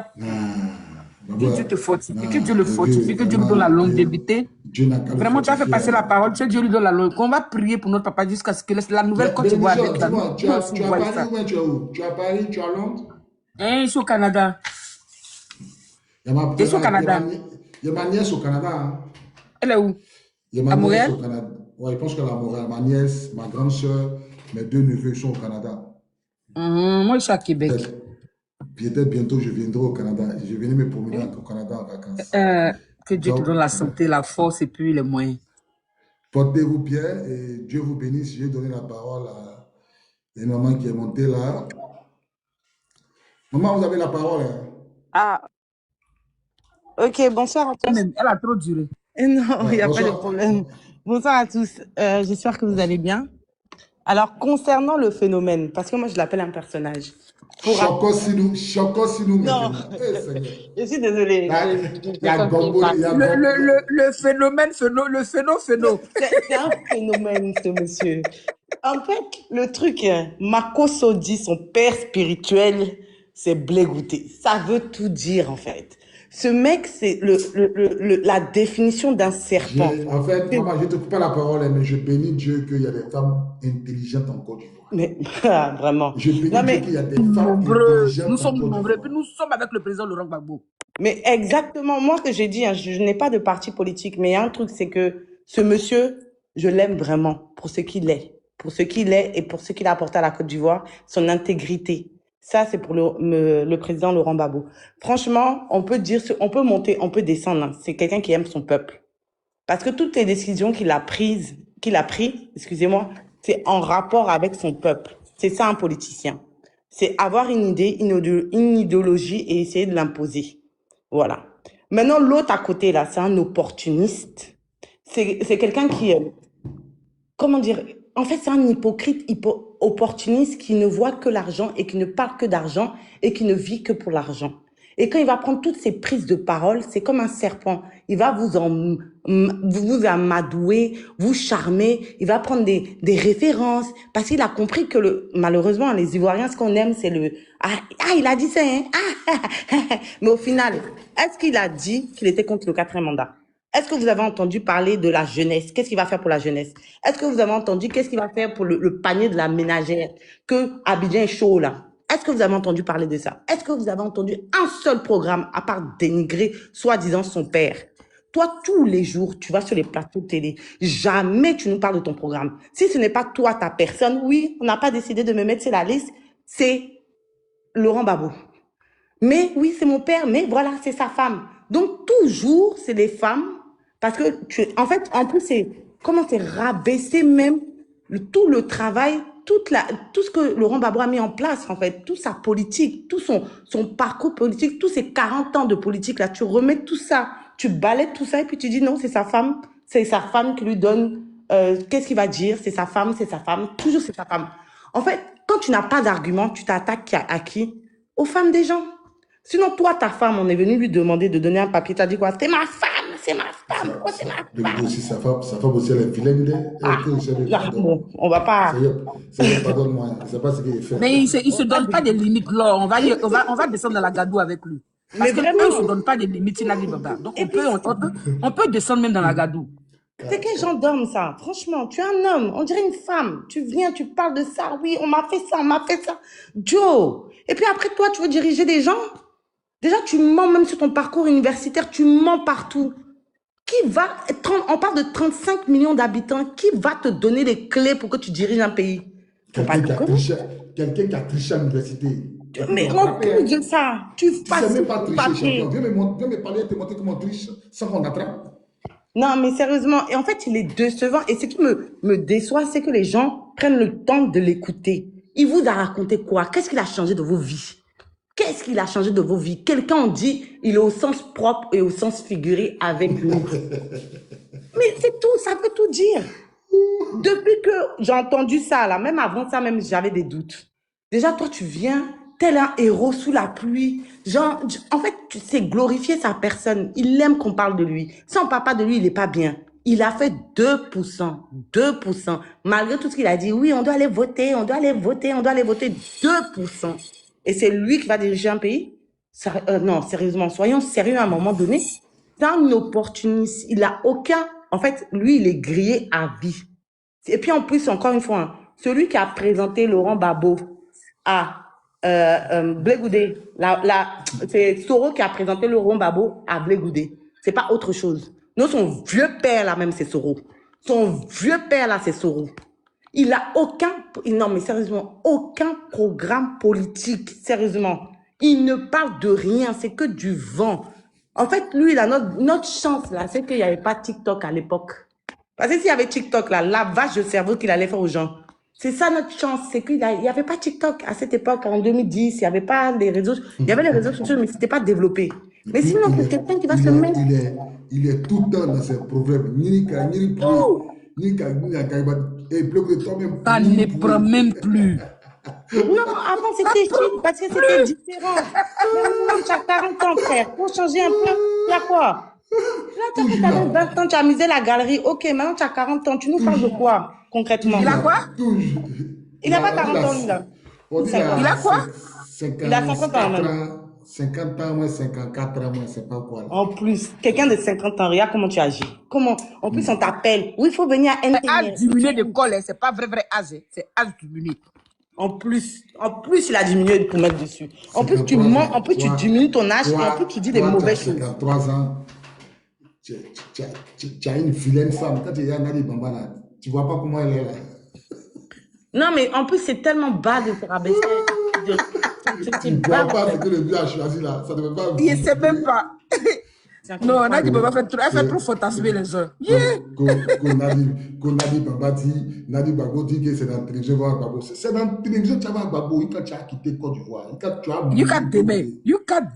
Ben Que Dieu voilà. te fortifie, que Dieu Ah, le et que fortifie, que Dieu lui donne la vraiment, longévité. Dieu n'a qu'à le Vraiment, tu as fait fortifier. passer la Hein. parole, que Dieu lui donne la longévité. On va prier pour notre papa jusqu'à ce que la nouvelle Côte d'Ivoire Bénédiction, avec là. dis-moi, Nous aussi, tu on as voit Paris ça. ou bien tu es où? Tu as Paris, tu as Londres? Hein, je suis au Canada. Il y a ma, il y Je a suis au ma, il y a ma, Canada. il y a ma nièce au Canada. Hein. Elle est où? Il y a ma À nièce Montréal? au Canada. Ouais, je pense qu'elle est à Montréal. Ma nièce, ma grande soeur, mes deux neveux sont au Canada. Moi, je suis à Québec. Peut-être peut-être bientôt je viendrai au Canada. Je vais venir me promener au Canada en vacances. Euh, que Dieu te donne Donc, la santé, la force et puis les moyens. portez-vous bien et Dieu vous bénisse. J'ai donné la parole à une maman qui est montée là. Maman, vous avez la parole. Hein? Ah, ok, bonsoir à tous. Elle a trop duré. Non, il Ouais, n'y a pas de bonsoir. problème. Bonsoir à tous. J'espère que vous allez bien. Alors, concernant le phénomène, parce que moi, je l'appelle un personnage. Pour rap- Choco sinou Non, maintenant. Eh Seigneur. je suis désolée. Là, Je il y a sens qu'il Gombo, parle. il y a Le, Gombo. le, le, le phénomène, phéno. C'est un phénomène, ce monsieur. En fait, le truc, Makoso dit son père spirituel, c'est Blégouté. Ça veut tout dire, en fait. Ce mec, c'est la définition d'un serpent. En fait, maman, je ne te coupe pas la parole, hein, mais je bénis Dieu qu'il y a des femmes intelligentes en Côte d'Ivoire. Mais vraiment. Je bénis Non, Dieu mais, qu'il y a des femmes Nombreux. intelligentes Nous en sommes Côte nombreux. Et puis d'Ivoire. nous sommes avec le président Laurent Gbagbo. mais exactement, moi que j'ai dit, hein, je n'ai pas de parti politique, mais il y a un truc, c'est que ce monsieur, je l'aime vraiment pour ce qu'il est. Pour ce qu'il est et pour ce qu'il a apporté à la Côte d'Ivoire, son intégrité. Ça, c'est pour le président Laurent Gbagbo. Franchement, on peut dire, on peut monter, on peut descendre. Hein. C'est quelqu'un qui aime son peuple. Parce que toutes les décisions qu'il a prises, excusez-moi, c'est en rapport avec son peuple. C'est ça un politicien. C'est avoir une idée, une idéologie et essayer de l'imposer. Voilà. Maintenant, l'autre à côté, là, c'est un opportuniste. C'est quelqu'un qui, comment dire, en fait, c'est un hypocrite, opportuniste qui ne voit que l'argent et qui ne parle que d'argent et qui ne vit que pour l'argent. Et quand il va prendre toutes ces prises de parole, c'est comme un serpent. Il va vous amadouer, vous charmer. Il va prendre des références parce qu'il a compris que malheureusement, les Ivoiriens, ce qu'on aime, c'est il a dit ça, hein? Mais au final, est-ce qu'il a dit qu'il était contre le 4e mandat? Est-ce que vous avez entendu parler de la jeunesse? Qu'est-ce qu'il va faire pour la jeunesse? Est-ce que vous avez entendu qu'est-ce qu'il va faire pour le panier de la ménagère? Que Abidjan est chaud, là. Est-ce que vous avez entendu parler de ça? Est-ce que vous avez entendu un seul programme à part dénigrer, soi-disant, son père? Toi, tous les jours, tu vas sur les plateaux de télé. Jamais tu nous parles de ton programme. Si ce n'est pas toi, ta personne, oui, on n'a pas décidé de me mettre sur la liste, c'est Laurent Gbagbo. Mais oui, c'est mon père, mais voilà, c'est sa femme. Donc, toujours, c'est les femmes, parce que, en fait, en plus, c'est rabaisser même tout le travail, tout ce que Laurent Gbagbo a mis en place, en fait, toute sa politique, tout son parcours politique, tous ces 40 ans de politique, là, tu remets tout ça, tu balaies tout ça, et puis tu dis non, c'est sa femme qui lui donne, qu'est-ce qu'il va dire, c'est sa femme, toujours c'est sa femme. En fait, quand tu n'as pas d'argument, tu t'attaques à qui? Aux femmes des gens. Sinon, toi, ta femme, on est venu lui demander de donner un papier. Tu as dit quoi? C'est ma femme, c'est ma femme, oh, c'est ma femme. Aussi, sa femme aussi, elle est vilaine. Bon, on va pas. Seigneur, pardonne-moi. Je ne sais pas ce qu'il fait. Mais il se donne pas des limites, là. On va descendre dans la gadou avec lui. Parce Mais que vraiment. eux, ils se donnent pas des limites, Sinali Baba. Donc, on peut descendre même dans la gadou. C'est quel genre d'homme, ça? Franchement, tu es un homme, on dirait une femme. Tu viens, tu parles de ça. Oui, on m'a fait ça, on m'a fait ça. Joe. Et puis après, toi, tu veux diriger des gens? Déjà, tu mens même sur ton parcours universitaire, tu mens partout. On parle de 35 millions d'habitants, qui va te donner les clés pour que tu diriges un pays? Quelqu'un qui a triché à l'université. Mais on peut dire ça. Tu ne sais même pas tricher, champion. Viens me parler et te montrer comment on triche sans qu'on attrape. Non, mais sérieusement, et en fait, il est décevant. Et ce qui me déçoit, c'est que les gens prennent le temps de l'écouter. Il vous a raconté quoi? Qu'est-ce qu'il a changé de vos vies? Qu'est-ce qu'il a changé de vos vies? Quelqu'un, on dit, il est au sens propre et au sens figuré avec nous. Mais c'est tout, ça veut tout dire. Depuis que j'ai entendu ça, là, même avant ça, même j'avais des doutes. Déjà, toi, tu viens, tel un héros sous la pluie. Genre, en fait, c'est glorifier sa personne. Il aime qu'on parle de lui. Si on ne parle pas de lui, il n'est pas bien. Il a fait 2%. 2%. Malgré tout ce qu'il a dit, oui, on doit aller voter, on doit aller voter, on doit aller voter. 2%. Et c'est lui qui va diriger un pays? Non, sérieusement, soyons sérieux à un moment donné. C'est un opportuniste. Il a aucun. En fait, lui, il est grillé à vie. Et puis en plus, encore une fois, hein, celui qui a présenté Laurent Gbagbo à Blé Goudé, c'est Soro qui a présenté Laurent Gbagbo à Blé Goudé. C'est pas autre chose. Non, son vieux père là même, c'est Soro. Son vieux père là, c'est Soro. Il a aucun, non mais sérieusement, aucun programme politique, sérieusement. Il ne parle de rien, c'est que du vent. En fait, lui, il a notre chance là, c'est qu'il n'y avait pas TikTok à l'époque. Parce que s'il y avait TikTok là, la vache de cerveau qu'il allait faire aux gens. C'est ça notre chance, c'est qu'il n'y avait pas TikTok à cette époque, en 2010, il n'y avait pas les réseaux, il y avait les réseaux sociaux, mais c'était pas développé. Mais sinon, c'est quelqu'un qui va se mettre. Il est tout le temps dans ses problèmes. Ça ne prend même plus. Non, avant c'était chill parce que c'était différent. Maintenant, tu as 40 ans, frère. Pour changer un peu, il y a quoi? Là, tu as fait ta 20 ans, tu as amusé la galerie. Ok, maintenant tu as 40 ans. Tu nous parles de quoi, concrètement? Il a quoi? Il n'a pas 40 ans, lui, là. Il a quoi? Il a 50 ans, même. 50 ans, moins 54 ans, moins c'est pas quoi. Là. En plus, quelqu'un de 50 ans, regarde comment tu agis. Comment? En plus, on t'appelle. Oui, il faut venir à C'est âge diminué de colle, c'est pas vrai âge. C'est âge diminué. En plus, il a diminué pour mettre dessus. En plus, tu mens, en plus, tu diminues ton âge, et en plus, tu dis des mauvaises choses. 53 ans, tu as une vilaine femme. Quand tu es Nadi Bamba, là, tu vois pas comment elle est là. Non, mais en plus, c'est tellement bas de se rabaisser. Tu ne vois pas ce que le vieux a choisi là. Ça ne veut pas. Il ne sait même pas. Non, Nadi Bamba fait trop fantasmer les gens. Nadi Bamba dit, Nadi Babo dit que c'est dans la télévision voir Babo. C'est dans la télévision tu vas voir Babo quand tu as quitté Côte d'Ivoire. You can't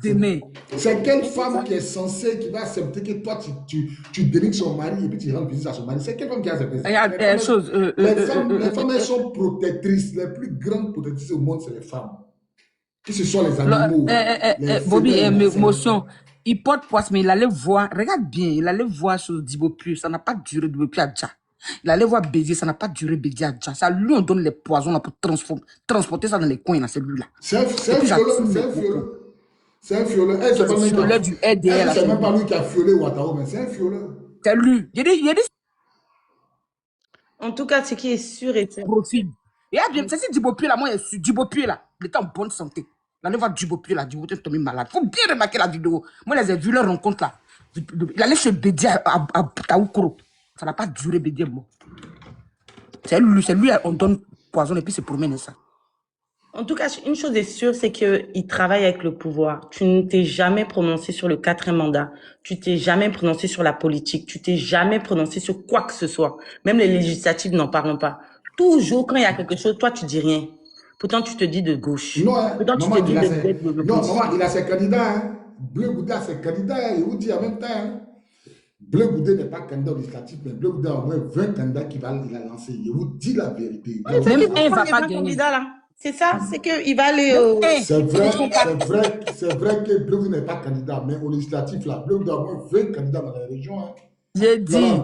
deny. C'est quelle femme qui est censée, qui va accepter que toi tu dénigres son mari et puis tu rends visite à son mari. C'est quelle femme qui a accepté ça? Les femmes, elles sont protectrices. Les plus grandes protectrices au monde, c'est les femmes. Que ce soit les animaux. Bobby, émotion. Il porte poisse, mais il allait voir, regarde bien, il allait voir sur Djibo-Piu, ça n'a pas duré Djibo-Piu à Dja. Il allait voir Bédié, ça n'a pas duré Bédié à Dja. Ça lui, on donne les poisons là, pour transporter ça dans les coins, là, c'est lui là. C'est un fioleur. C'est un fioleur. C'est un fioleur du RDL. C'est même pas lui qui a fiolé Ouattara, mais c'est un fioleur. C'est lui. Il y a des... En tout cas, ce qui est sûr et certain. Profil. Et bien, c'est si Djibo-Piu là, moi, je suis Djibo-Piu là, il est en bonne santé. Là, on voit Djibo-Piu là, Djibo-Piu est tombé malade. Faut bien remarquer la vidéo. Moi, les ai vu leur rencontre là. Il allait chez Bédié à Taoukoro. Ça n'a pas duré Bédié bon. C'est lui, on donne poison et puis se promène ça. En tout cas, une chose est sûre, c'est qu'il travaille avec le pouvoir. Tu ne t'es jamais prononcé sur le 4e mandat. Tu t'es jamais prononcé sur la politique. Tu t'es jamais prononcé sur quoi que ce soit. Même les législatives n'en parlent pas. Toujours, quand il y a quelque chose, toi, tu dis rien. Pourtant, tu te dis de gauche. Non, pourtant, tu te dis de non, maman, il a ses candidats. Hein. Bleu Goudé a ses candidats. Il vous dit en même temps. Hein. Bleu Goudé n'est pas candidat au législatif, mais Bleu Goudé a au moins 20 candidats qu'il a lancés. Il vous dit la vérité. Oui, même un va pas gagner. C'est ça, c'est qu'il va aller au... C'est vrai que Bleu Goudé n'est pas candidat, mais au législatif, là, Bleu Goudé a au moins 20 candidats dans la région. Hein. J'ai dit,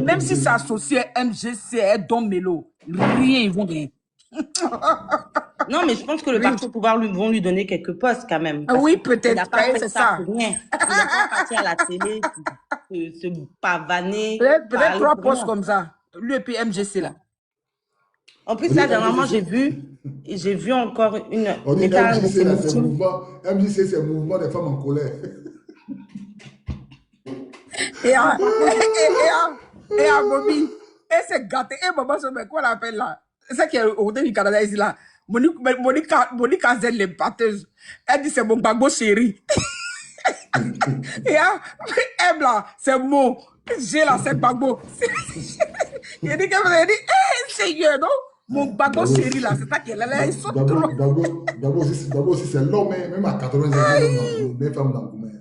même si c'est associé MGC, Don Melo, rien, ils vont gagner. Non, mais je pense que le parti au pouvoir vont lui donner quelques postes quand même. Oui, peut-être, c'est ça. Pour rien. Il n'a pas parti à la télé, se pavaner. Peut-être 3 postes comme ça. Lui et puis MGC là. En plus, là, dernièrement, j'ai vu encore une... On dit MGC, là, c'est MGC, c'est le mouvement des femmes en colère. Et à Bobby, et c'est gâté, et maman, c'est quoi l'appelle là? C'est qui est au début du Canada ici là. Monique Azel, les batteuse. Elle dit c'est mon Gbagbo chéri. Et M là, c'est mon. G là, c'est Gbagbo. Il dit, Seigneur, non? Mon Gbagbo chéri là, c'est ça qu'elle a. Ils sont trop. Gbagbo aussi, c'est l'homme, même à 80 ans, les femmes dans le Goumé.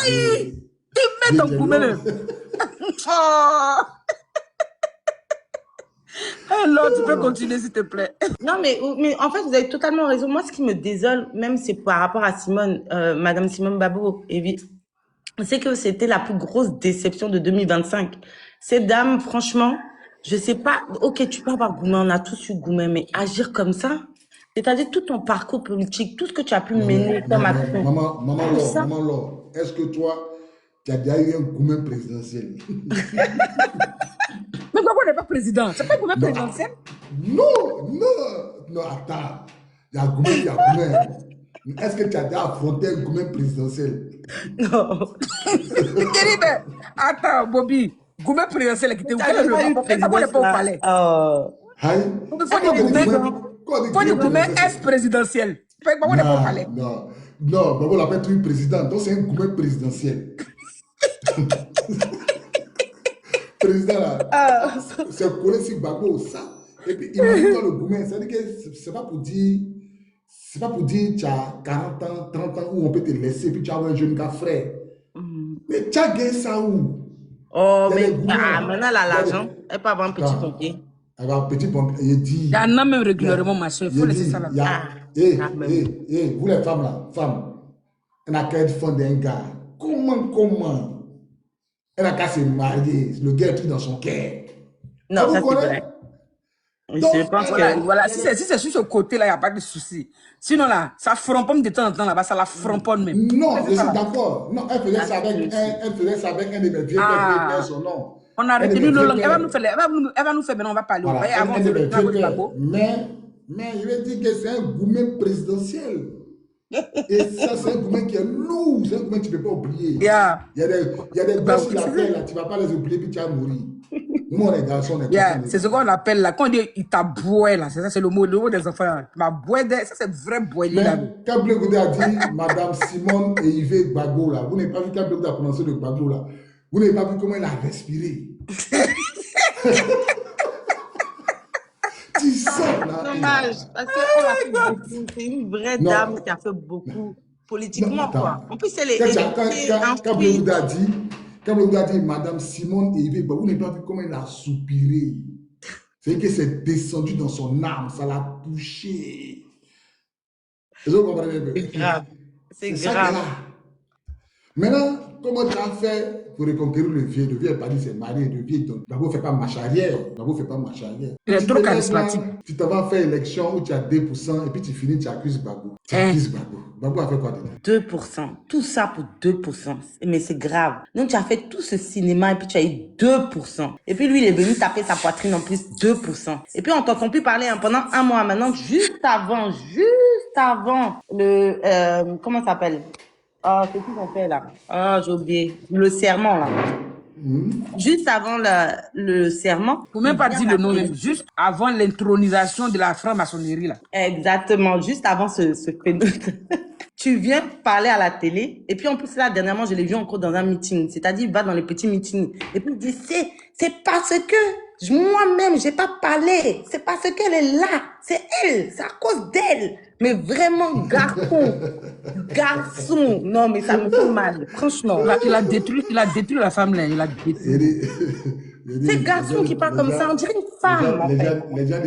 Aïe! Tu mets dans le Goumé même. Alors, tu peux continuer, s'il te plaît. Non, mais en fait, vous avez totalement raison. Moi, ce qui me désole, même, c'est par rapport à Simone, Madame Simone Gbagbo, c'est que c'était la plus grosse déception de 2025. Cette dame, franchement, je sais pas, ok, tu peux avoir Goumé, on a tous eu Goumé, mais agir comme ça, C'est-à-dire tout ton parcours politique, tout ce que tu as pu Non, mener comme mais action. Tout ça. maman Laure, est-ce que toi, tu as déjà eu un gourmet présidentiel? Mais Gbagbo n'est pas président. C'est pas le gouvernement Non, présidentiel. non, attends. Il y a gourmet, il y a gourmet. Est-ce que tu as déjà affronté un gourmet présidentiel? Non. Mais attends, Bobby. Gouvernement présidentiel qui était où? Tu Quel n'as est le pas eu rapport? Gbagbo n'est pas au présidence palais. là. Aïe. Il faut du gouvernement ex-présidentiel. Gbagbo n'est pas au palais. Non, Gbagbo l'appelle tout président, donc c'est un gourmet présidentiel. Président là, c'est collé sur Gbagbo, ça. Et puis imagine-toi le gourmet, ça veut dire que c'est pas pour dire. C'est pas pour dire que tu as 40 ans, 30 ans où on peut te laisser, puis tu as un jeune gars frère. Mais tu as gagné ça où? Oh, Il y a mais des gourmets. maintenant, elle a l'argent. Elle peut avoir un petit pompier. Alors, petit pompier, il dit. Il y en a même régulièrement, ma soeur. Il faut laisser ça là. Vous les femmes là, femmes, elle n'a qu'à être fond d'un gars. Comment? Elle n'a qu'à se marier. Le gars est pris dans son cœur. Non, ça c'est vrai. Donc, Je pense Voilà, si c'est sur ce côté-là, il n'y a pas de souci. Sinon, là, ça fronponne de temps en temps là-bas, ça la fronponne même. Non, je suis d'accord. Non, elle faisait ça avec un de mes vieux pères, son nom. On a retenu le langue. Elle va nous faire maintenant, on va parler. Voilà, Avant de le Gbagbo. mais il veut dire que c'est un gourmet présidentiel. Et ça, c'est un gourmet qui est lourd. C'est un gourmet que tu ne peux pas oublier. Il y a des gosses sur la terre, là, tu ne vas pas les oublier, puis tu vas mourir. Nous, les garçons, on est c'est ce qu'on appelle là. Quand on dit il t'a boué là, c'est ça, c'est le mot des enfants. Là. Ma boué, ça c'est vrai boué là. Quand Blé Goudé a dit Madame Simone et Yves Gbagbo là, vous n'avez pas vu quand Blé Goudé a prononcé le Gbagbo là, vous n'avez pas vu comment il a respiré. Tu sens là. Dommage, parce qu'on a fait beaucoup. C'est une vraie dame qui a fait beaucoup politiquement, quoi. En plus, elle est quand Blé Goudé a dit, Madame Simone et Yves Gbagbo, vous n'avez pas vu comment il a soupiré. C'est que c'est descendu dans son âme, ça l'a touché. Vous comprenez? C'est grave. C'est grave. Maintenant, comment tu as fait pour reconquérir le vieux? Le vieux n'est pas dit c'est marié, le vieux, donc Gbagbo ne fait pas marche arrière. Il est trop charismatique. Tu t'en vas faire élection où tu as 2% et puis tu finis, tu accuses Gbagbo. Gbagbo a fait quoi dedans? 2%. Tout ça pour 2%. Mais c'est grave. Donc tu as fait tout ce cinéma et puis tu as eu 2%. Et puis lui, il est venu taper sa poitrine en plus 2%. Et puis on t'entend plus parler pendant un mois maintenant, juste avant le... comment ça s'appelle? C'est qui qu'on fait là? J'ai oublié. Le serment là. Juste avant le serment. Faut même pas dire le nom même. Juste avant l'intronisation de la franc-maçonnerie là. Exactement. Juste avant ce phénomène. Tu viens parler à la télé. Et puis en plus là, dernièrement, je l'ai vu encore dans un meeting. C'est-à-dire, il va dans les petits meetings. Et puis il dit, c'est parce que moi-même, j'ai pas parlé. C'est parce qu'elle est là. C'est elle. C'est à cause d'elle. Mais vraiment, garçon. Non, mais ça me fait mal. Franchement. Il a détruit la femme là. Il a détruit. C'est garçon qui parle comme ça. On dirait une femme. Les gens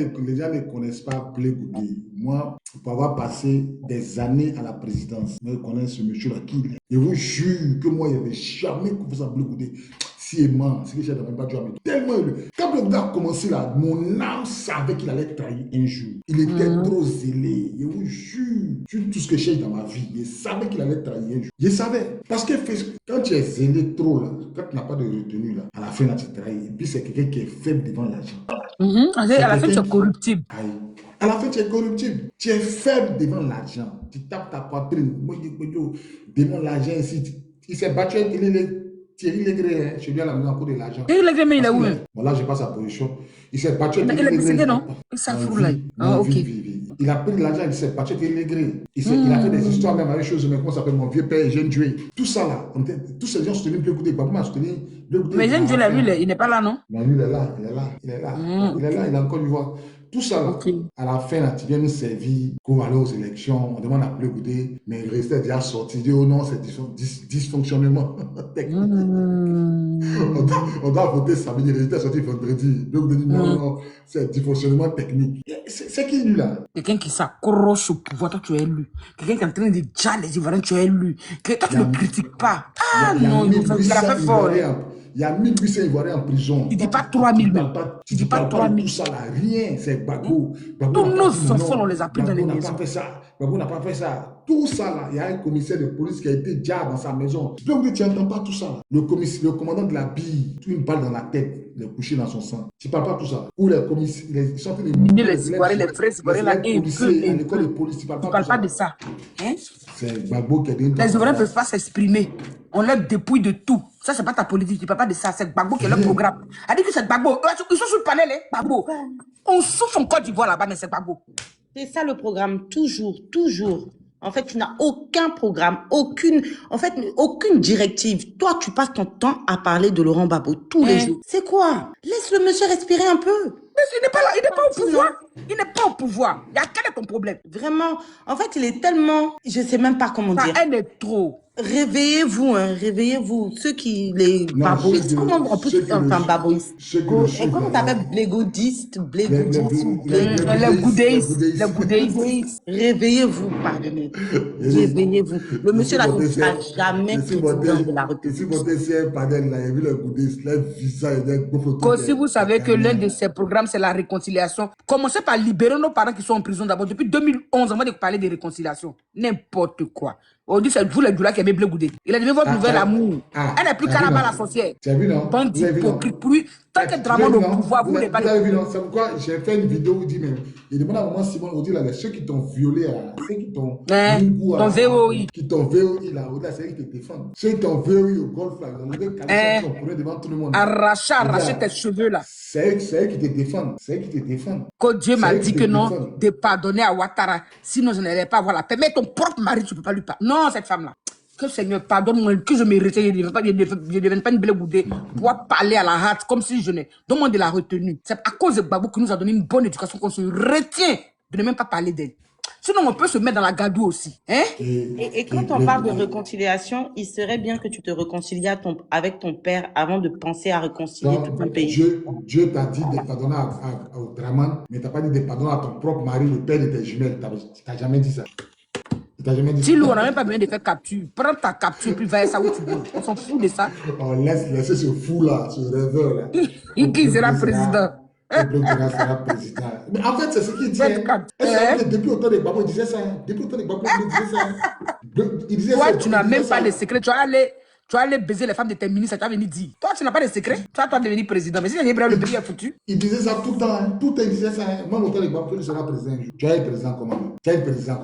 ne connaissent pas Blé Goudé. Moi, pour avoir passé des années à la présidence, je connais ce monsieur-là qui il est. Je vous jure que moi, il n'y avait jamais confiance à Blé Goudé. Si aimant, c'est que je n'avais même pas dû amener. Tellement quand Blé Goudé a commencé là, mon âme savait qu'il allait trahir un jour. Il était trop zélé. Je vous jure, sur tout ce que j'ai dans ma vie, je savais qu'il allait trahir un jour. Je savais. Parce que quand tu es zélé trop là, quand tu n'as pas de retenue là, à la fin là, tu trahis. Et puis c'est quelqu'un qui est faible devant l'argent. À la fin, tu es corruptible. À la fin, tu es corruptible. Tu es faible devant l'argent. Tu tapes ta poitrine. Devant l'argent ici. Il s'est battu avec Thierry Légré. Je lui ai amené encore de l'argent. Thierry Légré, mais il est où même? Bon, là, je passe à la position. Il s'est battu avec Thierry Légré. Il est décédé, non? Il s'en fout là. Ok. Il a pris de l'argent, il s'est battu avec Thierry Légré. Il a fait des histoires même avec choses, mais comment ça s'appelle mon vieux père, Jeune Dieu. Tout ça là. Tous ces gens soutenaient Blé Goudé. Gbagbo m'a soutenu. Mais Jeune Dieu, là, lui, il n'est pas là, non? Non, lui, il est là. Il est là, il est encore vivant. Tout ça, là, à la fin, là, tu viens nous servir, qu'on va aller aux élections, on demande à Blé Goudé, mais il restait déjà sorti, il dit, oh non, c'est dysfonctionnement technique. On doit voter samedi, il était sorti vendredi. Blé Goudé dit, non, c'est dysfonctionnement technique. C'est qui, lui, là? Quelqu'un qui s'accroche au pouvoir, toi, tu es élu. Quelqu'un qui est en train de dire les Ivoiriens, tu es élu. Toi, tu ne le critiques pas. Ah non, il a fait fort. Il y a 1800 Ivoiriens en prison. Tu dis pas 3000 même. Tu dis pas 3000. Tout ça là, rien. C'est Gbagbo. Tous nos enfants, on les a pris dans les maisons. Gbagbo n'a pas fait ça. Gbagbo n'a pas fait ça. Tout ça là, il y a un commissaire de police qui a été déjà dans sa maison. Tu n'entends pas tout ça là. Le commandant de la bille, une balle dans la tête, il est couché dans son sang. Tu ne parles pas tout ça. Ou les commissaires, ils sont les Ivoiriens, les frères Ivoiriens là, policiers à l'école de police, tu ne parles pas de ça. Hein? C'est Gbagbo qui a dit. Les Ivoiriens ne peuvent pas s'exprimer. On leur dépouille de tout. Ça, c'est pas ta politique. Tu ne parles pas de ça. C'est Gbagbo qui est leur programme. Elle dit que c'est Gbagbo. Ils sont sur le panel, hein, Gbagbo. On souffre en Côte d'Ivoire là-bas, mais c'est Gbagbo. C'est ça le programme, toujours, toujours. En fait, tu n'as aucun programme, aucune directive. Toi, tu passes ton temps à parler de Laurent Gbagbo tous les jours. C'est quoi? Laisse le monsieur respirer un peu. Mais il n'est pas là, il n'est pas au pouvoir. Il n'est pas au pouvoir. Quel est ton problème? Vraiment, en fait, il est tellement... Je ne sais même pas comment dire. Ça, elle est trop. Réveillez-vous, hein, réveillez-vous. Ceux qui, les baboïstes, comment on peut enfin baboïstes? Comment t'appelles blégodistes, les goudéistes. Réveillez-vous, pardonnez. Réveillez-vous. Le monsieur là ne sera jamais président de la République. Si votre CM panel là, il a vu les goudéistes, leur visa, si vous savez que l'un de ces programmes, c'est la réconciliation, commencez par libérer nos parents qui sont en prison d'abord. Depuis 2011, on va parler de réconciliation. N'importe quoi. On dit c'est vous les douleurs qui aimez Blé Goudé. Il a devenu votre nouvel amour. Elle n'est plus Caraba la sorcière. Tu as vu, non? Bandit hypocrite. Tant que Dramon au pouvoir, vous n'avez pas de... Vous avez vu, non? C'est pourquoi j'ai fait une vidéo où il dit, mais il demande à maman Simon, on dit là, ceux qui t'ont violé, ceux qui t'ont... ton VOI. Qui t'ont VOI là, c'est eux qui te défendent. Ceux qui t'ont VOI au golf là, ils ont levé le devant tout le monde. Arracher tes cheveux là. C'est eux qui te défendent. C'est eux qui te défendent. Quand Dieu m'a dit que non, de pardonner à Ouattara, sinon je n'allais pas avoir la paix. Mais ton propre mari, tu ne peux pas lui parler. Non, cette femme-là. Que Seigneur pardonne-moi, que je me retire, je ne devienne pas une Blé Goudé pour parler à la hâte comme si je n'ai demandé la retenue. C'est à cause de Gbagbo qui nous a donné une bonne éducation qu'on se retient de ne même pas parler d'elle. Sinon, on peut se mettre dans la gadoue aussi. Hein? Et quand on parle de réconciliation, il serait bien que tu te réconcilies avec ton père avant de penser à réconcilier tout un pays. Dieu t'a dit de pardonner au Draman, mais tu n'as pas dit de pardonner à ton propre mari, le père de tes jumelles. Tu n'as jamais dit ça. Tilou, on n'a même pas besoin de faire capture. Prends ta capture, puis va ça où tu veux. On s'en fout de ça. On laisse ce fou là, ce rêveur là. Qui sera président? Sera président. Mais en fait, c'est ce qu'il dit. Depuis autant de Gbagbo, il disait ça. Depuis autant de Gbagbo, il disait ça. Toi, tu n'as même pas de secret. Tu vas aller baiser les femmes de tes ministres, tu vas venir dire. Toi, tu n'as pas de secret. Tu vas devenir président. Mais si le pays est foutu. Il disait ça tout le temps. Tout le temps, il disait ça. Même autant de Gbagbo, tu seras président. Tu vas être président comment? Tu vas être président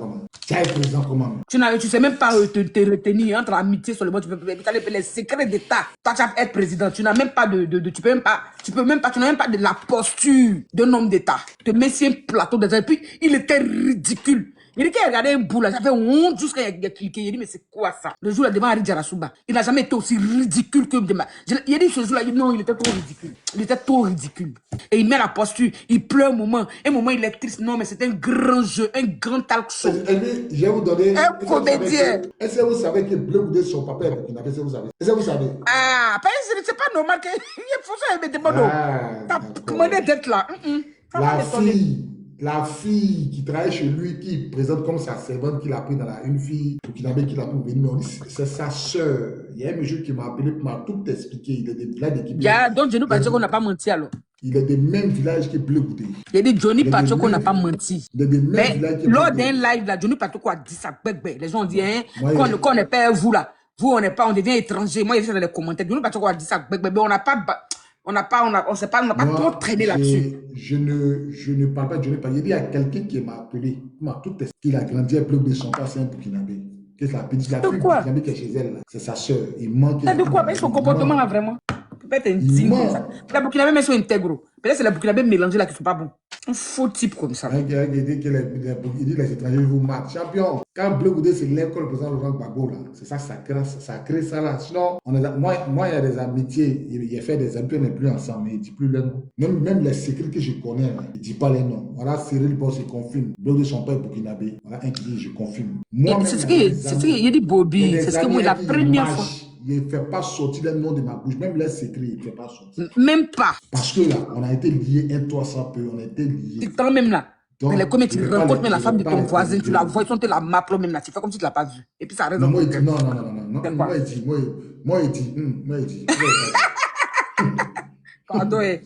comment? Tu ne sais même pas te retenir entre amitié sur le monde. Tu peux les secrets d'État. Toi, tu vas être président. Tu n'as même pas tu n'as même pas de la posture d'un homme d'État. Tu te mets sur un plateau de... Et puis, il était ridicule. Il dit qu'il a regardé un bout là, ça fait honte jusqu'à il a cliqué. Il dit, mais c'est quoi ça? Le jour là devant Ari Djarasouba, il n'a jamais été aussi ridicule que demain. Il a dit ce jour là, non, il était trop ridicule. Il était trop ridicule. Et il met la posture, il pleure un moment il est triste. Non, mais c'est un grand jeu, un grand talk show. Je vais vous donner un comédien. Est-ce que vous savez que Blé Goudé, son papa est burkinabé? Est-ce que vous savez? Est-ce que vous savez? Ah, c'est pas normal que. Il faut ça, mais t'as commandé d'être là. La fille qui travaille chez lui, qui présente comme sa servante qu'il a pris dans une fille burkinabé qu'il a pu venir, on dit c'est sa soeur. Il y a un monsieur qui m'a appelé pour m'a tout expliqué. Il est des villages d'équipe. Donc Johnny Pacheco n'a pas menti alors. Il est des mêmes villages que Blé Goudé. Il a dit Johnny Pacheco n'a pas menti. Mais lors d'un live là, Johnny Pacheco a dit ça. Les gens ont dit qu'on n'est pas vous là. Vous on n'est pas, on devient étranger. Moi il y a dans les commentaires. Johnny Pacheco a dit ça. On n'a pas trop traîné là-dessus. Je ne parle pas de Johnny Pacheco. Il y a quelqu'un qui m'a appelé, m'a tout expliqué. Il a grandi à Blé Goudé, son père c'est un burkinabé. Qu'est-ce que la petite fille burkinabé qui est chez elle là? C'est sa soeur. Il manque. De quoi? Mais son comportement là vraiment. Peut-être un digne comme ça. Les Burkinabés mais sont intègres. Peut-être c'est les Burkinabés mélangés là qui sont pas bons. Un faux type comme ça. Il dit que les étrangers vous marquent. Champion, quand Blé Goudé c'est l'école président Laurent Gbagbo là, c'est ça, ça crée ça là. Sinon, moi il y a des amitiés, il a fait des amis, on n'est plus ensemble, mais il ne dit plus les noms. Même les secrets que je connais, là, il ne dit pas les noms. Voilà, Cyril Boss, il confirme. Blé Goudé son père burkinabé. Voilà, un qui dit je confirme. C'est ce qu'il dit Bobby. C'est ce que moi la première fois. Il ne fait pas sortir les noms de ma bouche, même les secrets, il ne fait pas sortir. Même pas. Parce que là, on a été liés, un toi sans peu, on a été liés. C'est quand même là. Donc, mais comme tu rencontres même la femme de ton voisin, tu la vois, ils sont te la m'appelent même là, tu fais comme si tu ne l'as pas vue. Et puis ça reste. Moi, il dit non. Moi, il dit. Pardon. Aïe.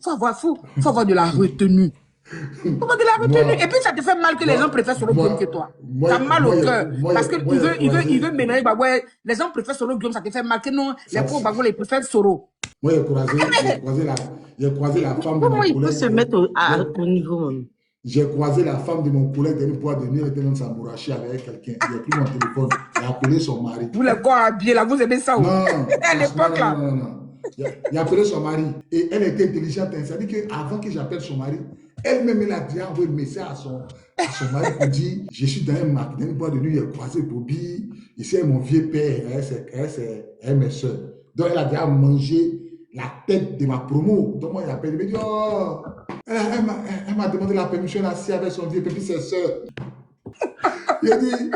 Faut avoir de la retenue. Faut avoir de la retenue. Et puis ça te fait mal que les gens préfèrent Solo Guillaume que toi. T'as mal au cœur. Parce qu'il veut ménager Bagoué. Les gens préfèrent Solo Guillaume, ça te fait mal que non. Les pauvres Bagoué, ils préfèrent Solo. Moi, j'ai croisé la femme de mon Comment il peut collègue. se mettre au niveau, même? J'ai croisé la femme de mon collègue d'une fois de nuit, elle était dans sa bourrachie avec quelqu'un. Il a pris mon téléphone, il a appelé son mari. Vous les corps habillés là, vous aimez ça ou? Non, À l'époque là. non. Il a appelé son mari. Et elle était intelligente. Ça dit qu'avant que j'appelle son mari, elle-même, elle a déjà envoyé le message à son mari pour dire, je suis dans une boîte de nuit, j'ai croisé Bobby. Ici, mon vieux père, elle mes soeurs. Donc, elle a déjà mangé la tête de ma promo. Donc, moi, il appelle, il me dit, oh, elle m'a demandé la permission d'assis avec son vieux père et ses soeurs. Il a dit,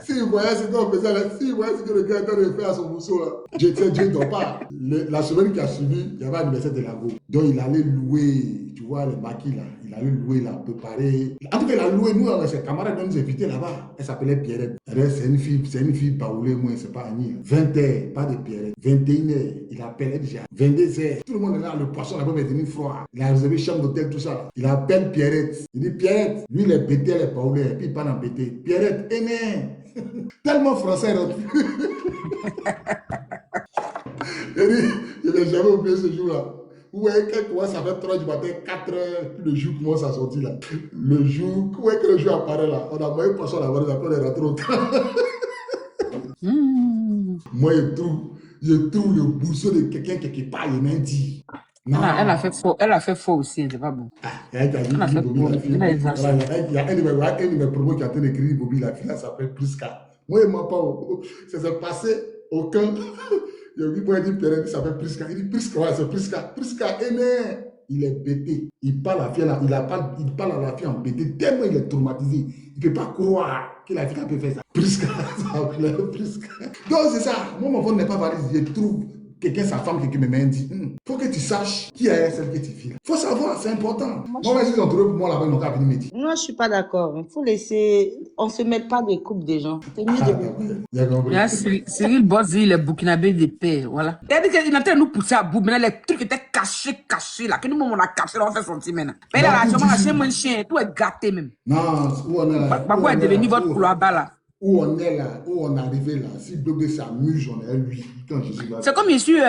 s'il voyait ce qu'on faisait là, s'il voyait ce que le gars était en train de faire à son mousseau là, Dieu ne dort pas. La semaine qui a suivi, il y avait l'anniversaire de Lago. Donc il allait louer, tu vois, les maquis là, il allait louer là, préparer. En tout cas, il a loué, nous, ses camarades nous invitaient là-bas. Elle s'appelait Pierrette. C'est une fille baoulée, moi, c'est pas Annie. 20h, pas de Pierrette. 21h, il appelle, elle dit 22h. Tout le monde est là, le poisson là-bas est devenu froid. Il a réservé chambre d'hôtel, tout ça. Il appelle Pierrette. Il dit Pierrette, lui, il est pété, elle est baoulée, et puis il parle en pété. Pierrette, aîné. Tellement français. Il dit, je n'ai jamais oublié ce jour-là. Ouais, quand ça fait 3 du matin, 4 heures, puis le jour commence à sortir là. Le jour, où est que le jour apparaît là? On a moyen de passer à la varenne, après on est rentré au temps. Moi, je trouve le bousseau de quelqu'un quelque part, il m'a dit. Elle a fait faux aussi, c'est pas bon. Il y a un de mes promos qui a été écrit Bobby, la fille, elle s'appelle Priska. Moi, il m'a pas. Ça s'est passé au camp. Il a vu, moi, il dit, Pierre, il s'appelle Priska. Il dit, Priska, ouais, c'est Priska. Priska, aîné. Il est bêté. Il parle à la fille, il parle à la fille en bêté. Tellement il est traumatisé. Il ne peut pas croire que la fille a pu faire ça. Priska, ça s'appelait Priska. Donc, c'est ça. Moi, mon fond n'est pas valide. Je trouve quelqu'un, sa femme, quelqu'un me dit, faut que tu saches qui est celle que tu files. Faut savoir, c'est important. Moi, si ils ont trouvé pour moi là-bas, ils n'ont qu'à venir me dire. Moi, je suis pas d'accord. Il faut laisser. On se met pas des coupes des gens. C'est mieux de. Là, Cyril Bozzi, les Burkinabés de paix, voilà. Il a dit qu'il est en train de nous pousser à bout. Maintenant, les trucs étaient cachés là. Que nous, on a caché, on fait sortir maintenant. Mais là, je m'en achète mon chien, tout est gâté même. Non, où on est là. Bagou est devenu votre couloir bas là. Où on est là, où on est arrivé là, si Bébé s'amuse, on est à lui. C'est comme je suis,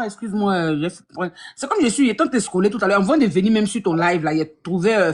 excuse-moi, c'est comme je suis, étant scrollé tout à l'heure, on vient de venir même sur ton live là, il a trouvé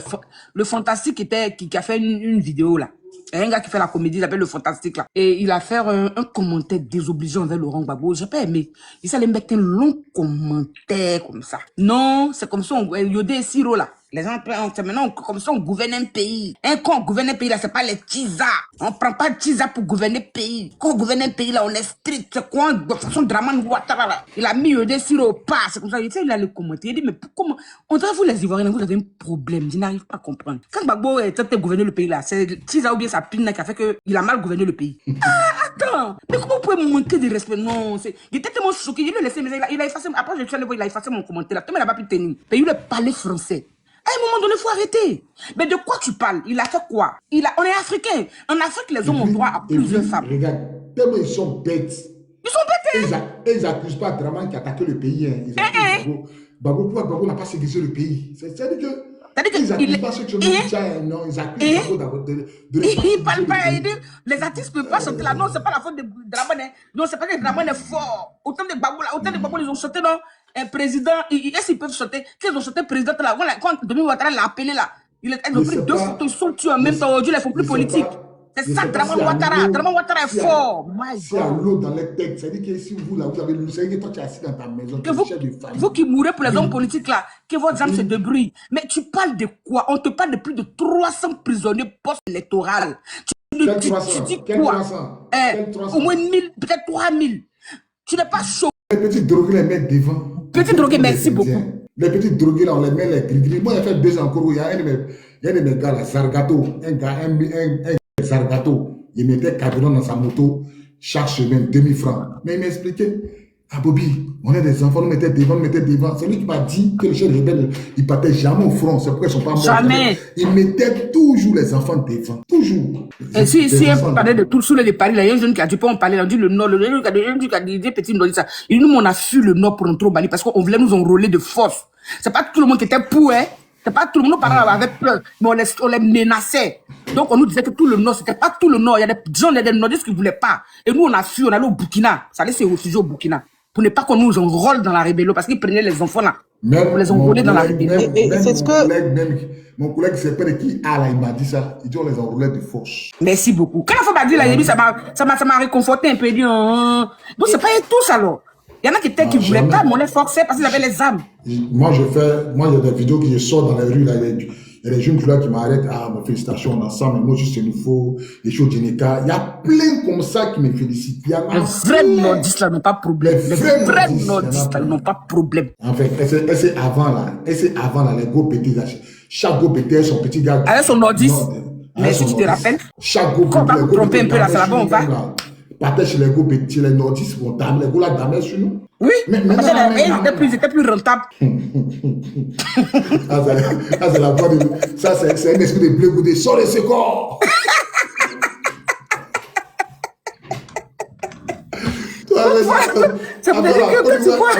le Fantastique qui a fait une vidéo là. Un gars qui fait la comédie, il s'appelle le Fantastique là. Et il a fait un commentaire désobligeant envers Laurent Gbagbo. J'ai pas aimé. Il allait mettre un long commentaire comme ça. Non, c'est comme ça, Yodé et Siro là. Les gens, c'est maintenant comme ça, on gouverne un pays. Quand on gouverne un pays, là, c'est pas les tisa. On prend pas tisa pour gouverner un pays. Quand on gouverne un pays, là, on est strict. C'est quoi, de façon Draman Ouattara, là. Il a mis Yodé Siro au pas. C'est comme ça. Il a le commenté. Il dit, mais comment, on dirait vous, les Ivoiriens, vous avez un problème. Je n'arrive pas à comprendre. Quand Gbagbo est tenté de gouverner le pays, là, c'est tisa ou bien sa pine, là, qui a fait qu'il a mal gouverné le pays. Attends. Mais comment vous pouvez manquer de respect? Non, il était tellement choqué. Il a laissé, mais il a effacé, après, je suis allé voir, il a effacé mon commentaire, là. Tellement il n'a pas pu tenir. Mais il a parlé français. À un moment donné, il faut arrêter. Mais de quoi tu parles? Il a fait quoi? On est africain. En Afrique, les hommes ont droit à plusieurs femmes. Regarde, tellement ils sont bêtes. Ils sont bêtes. Ils n'accusent pas Draman qui a attaqué le pays. Ils accusent Gbagbo. Gbagbo n'a pas sécurisé le pays. C'est-à-dire que ils n'accusent pas ceux qui ont dit non, ils accusent Gbagbo de ils ne parlent pas. Les artistes ne peuvent pas chanter là. Non, ce n'est pas la faute de Draman. Non, c'est pas que Draman est fort. Autant de Gbagbo, ils ont chanté dans un président. Est-ce qu'ils peuvent chanter? Qu'ils ont chanté président là. Quand Denis Ouattara l'a appelé là, ils ont pris 2 photos, ils sont tués en même temps. Aujourd'hui, ils ne font plus politique. C'est ça, Draman Ouattara. Draman Ouattara est fort. C'est à l'eau dans les têtes. C'est-à-dire que si vous, là, vous avez le c'est que toi, tu es assis dans ta maison. Vous qui mourrez pour les hommes politiques là, que votre âme se débrouille. Mais tu parles de quoi? On te parle de plus de 300 prisonniers post-électoraux. Tu dis quoi? Au moins 1000, peut-être 3000. Tu n'es pas chaud. Les petits drogués les mettent devant. Petits drogués, merci beaucoup. Les petits drogués là, on les met les gris-gris. Moi, j'ai fait 2 ans encore où il y a un de mes gars là, Zargato. Un Zargato. Il mettait carburant dans sa moto chaque semaine, 2000 francs. Mais il m'expliquait, Ah, Bobby, on est des enfants, nous mettons devant. C'est lui qui m'a dit que les chefs rebelles, ils partaient jamais au front. C'est pourquoi ils ne sont pas morts. Jamais. Ils mettaient toujours les enfants devant. Toujours. Et si on parlait de tout sur les Paris, il y a un jeune qui a dit, on parlait, on dit le Nord, le jeune qui a dit, des petits, nous dit ça. Il dit, nous, on a fui le Nord pour entrer au Mali parce qu'on voulait nous enrôler de force. C'est pas tout le monde qui était pour, hein. C'est pas tout le monde, nous parlait avec peur, mais on les menaçait. Donc, on nous disait que tout le Nord, c'était pas tout le Nord. Il y a des gens, il y a des Nordistes qui ne voulaient pas. Et nous, on a fui, on allait au Burkina. Ça allait se réfugier au Burkina. Pour ne pas qu'on nous enrôle dans la rébellion, parce qu'ils prenaient les enfants là. Pour les enrôler dans la rébellion. C'est ce que... Mon collègue, c'est pas de qui il m'a dit ça. Il dit on les enrôlait de force. Merci beaucoup. Quand la femme m'a dit là, ça m'a réconforté un peu. Il dit, donc c'est pas tous alors. Il y en a qui ne voulaient pas, mais on les forçait parce qu'ils avaient les âmes. Moi, il y a des vidéos qui sortent dans les rues, là, il y a des jeunes qui m'arrêtent. Ah, mes félicitations, on est ensemble, moi, juste il nous faut les choses d'Ineka. Il y a plein comme ça qui me félicitent. Les vrais nordistes là n'ont pas de problème. Les vrais nordistes là n'ont pas de problème. En fait, c'est avant là, les go pétés, chaque go pété, son petit gars. Avec son nordiste. Mais si tu te rappelles, chaque go pété. Quand on va vous tromper un peu là, ça là-bas, on va. Partait chez les go pétés, les nordistes, vont damer, les go là, damer sur nous. Oui, ils étaient plus rentables. C'est la voix de... Ça, c'est un esprit de blé goudé. Sors de ce corps. Ça veut dire que tu vois.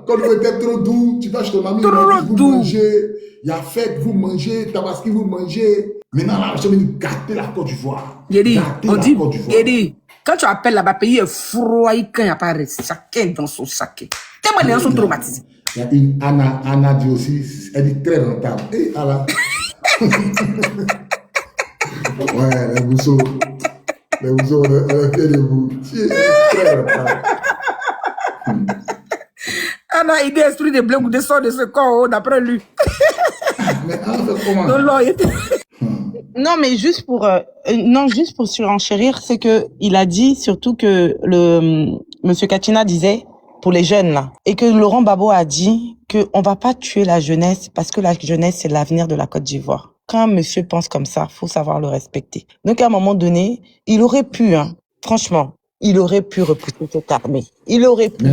Quand vous êtes trop doux, tu vas chez ton ami, vous mangez. Il y a fête, vous mangez. Tabaski, vous mangez. Maintenant, là, je vais gâter la Côte d'Ivoire. On dit, quand tu appelles là-bas, pays est froid, quand il n'y a pas de chacun dans son saké. Tellement les gens sont traumatisés. Il y a une Anna dit aussi, elle dit très rentable. Et Allah. Ouais, les bousseaux, on a fait des bouts. Très rentable. Anna, il dit esprit de blé ou de sort de ce corps, d'après lui. Mais Anna fait comment? Non, mais juste pour surenchérir, c'est que il a dit surtout que Monsieur Kachina disait pour les jeunes là, et que Laurent Gbagbo a dit que on va pas tuer la jeunesse parce que la jeunesse c'est l'avenir de la Côte d'Ivoire. Quand un monsieur pense comme ça, faut savoir le respecter. Donc à un moment donné, il aurait pu, franchement, il aurait pu repousser cette armée. Il aurait pu.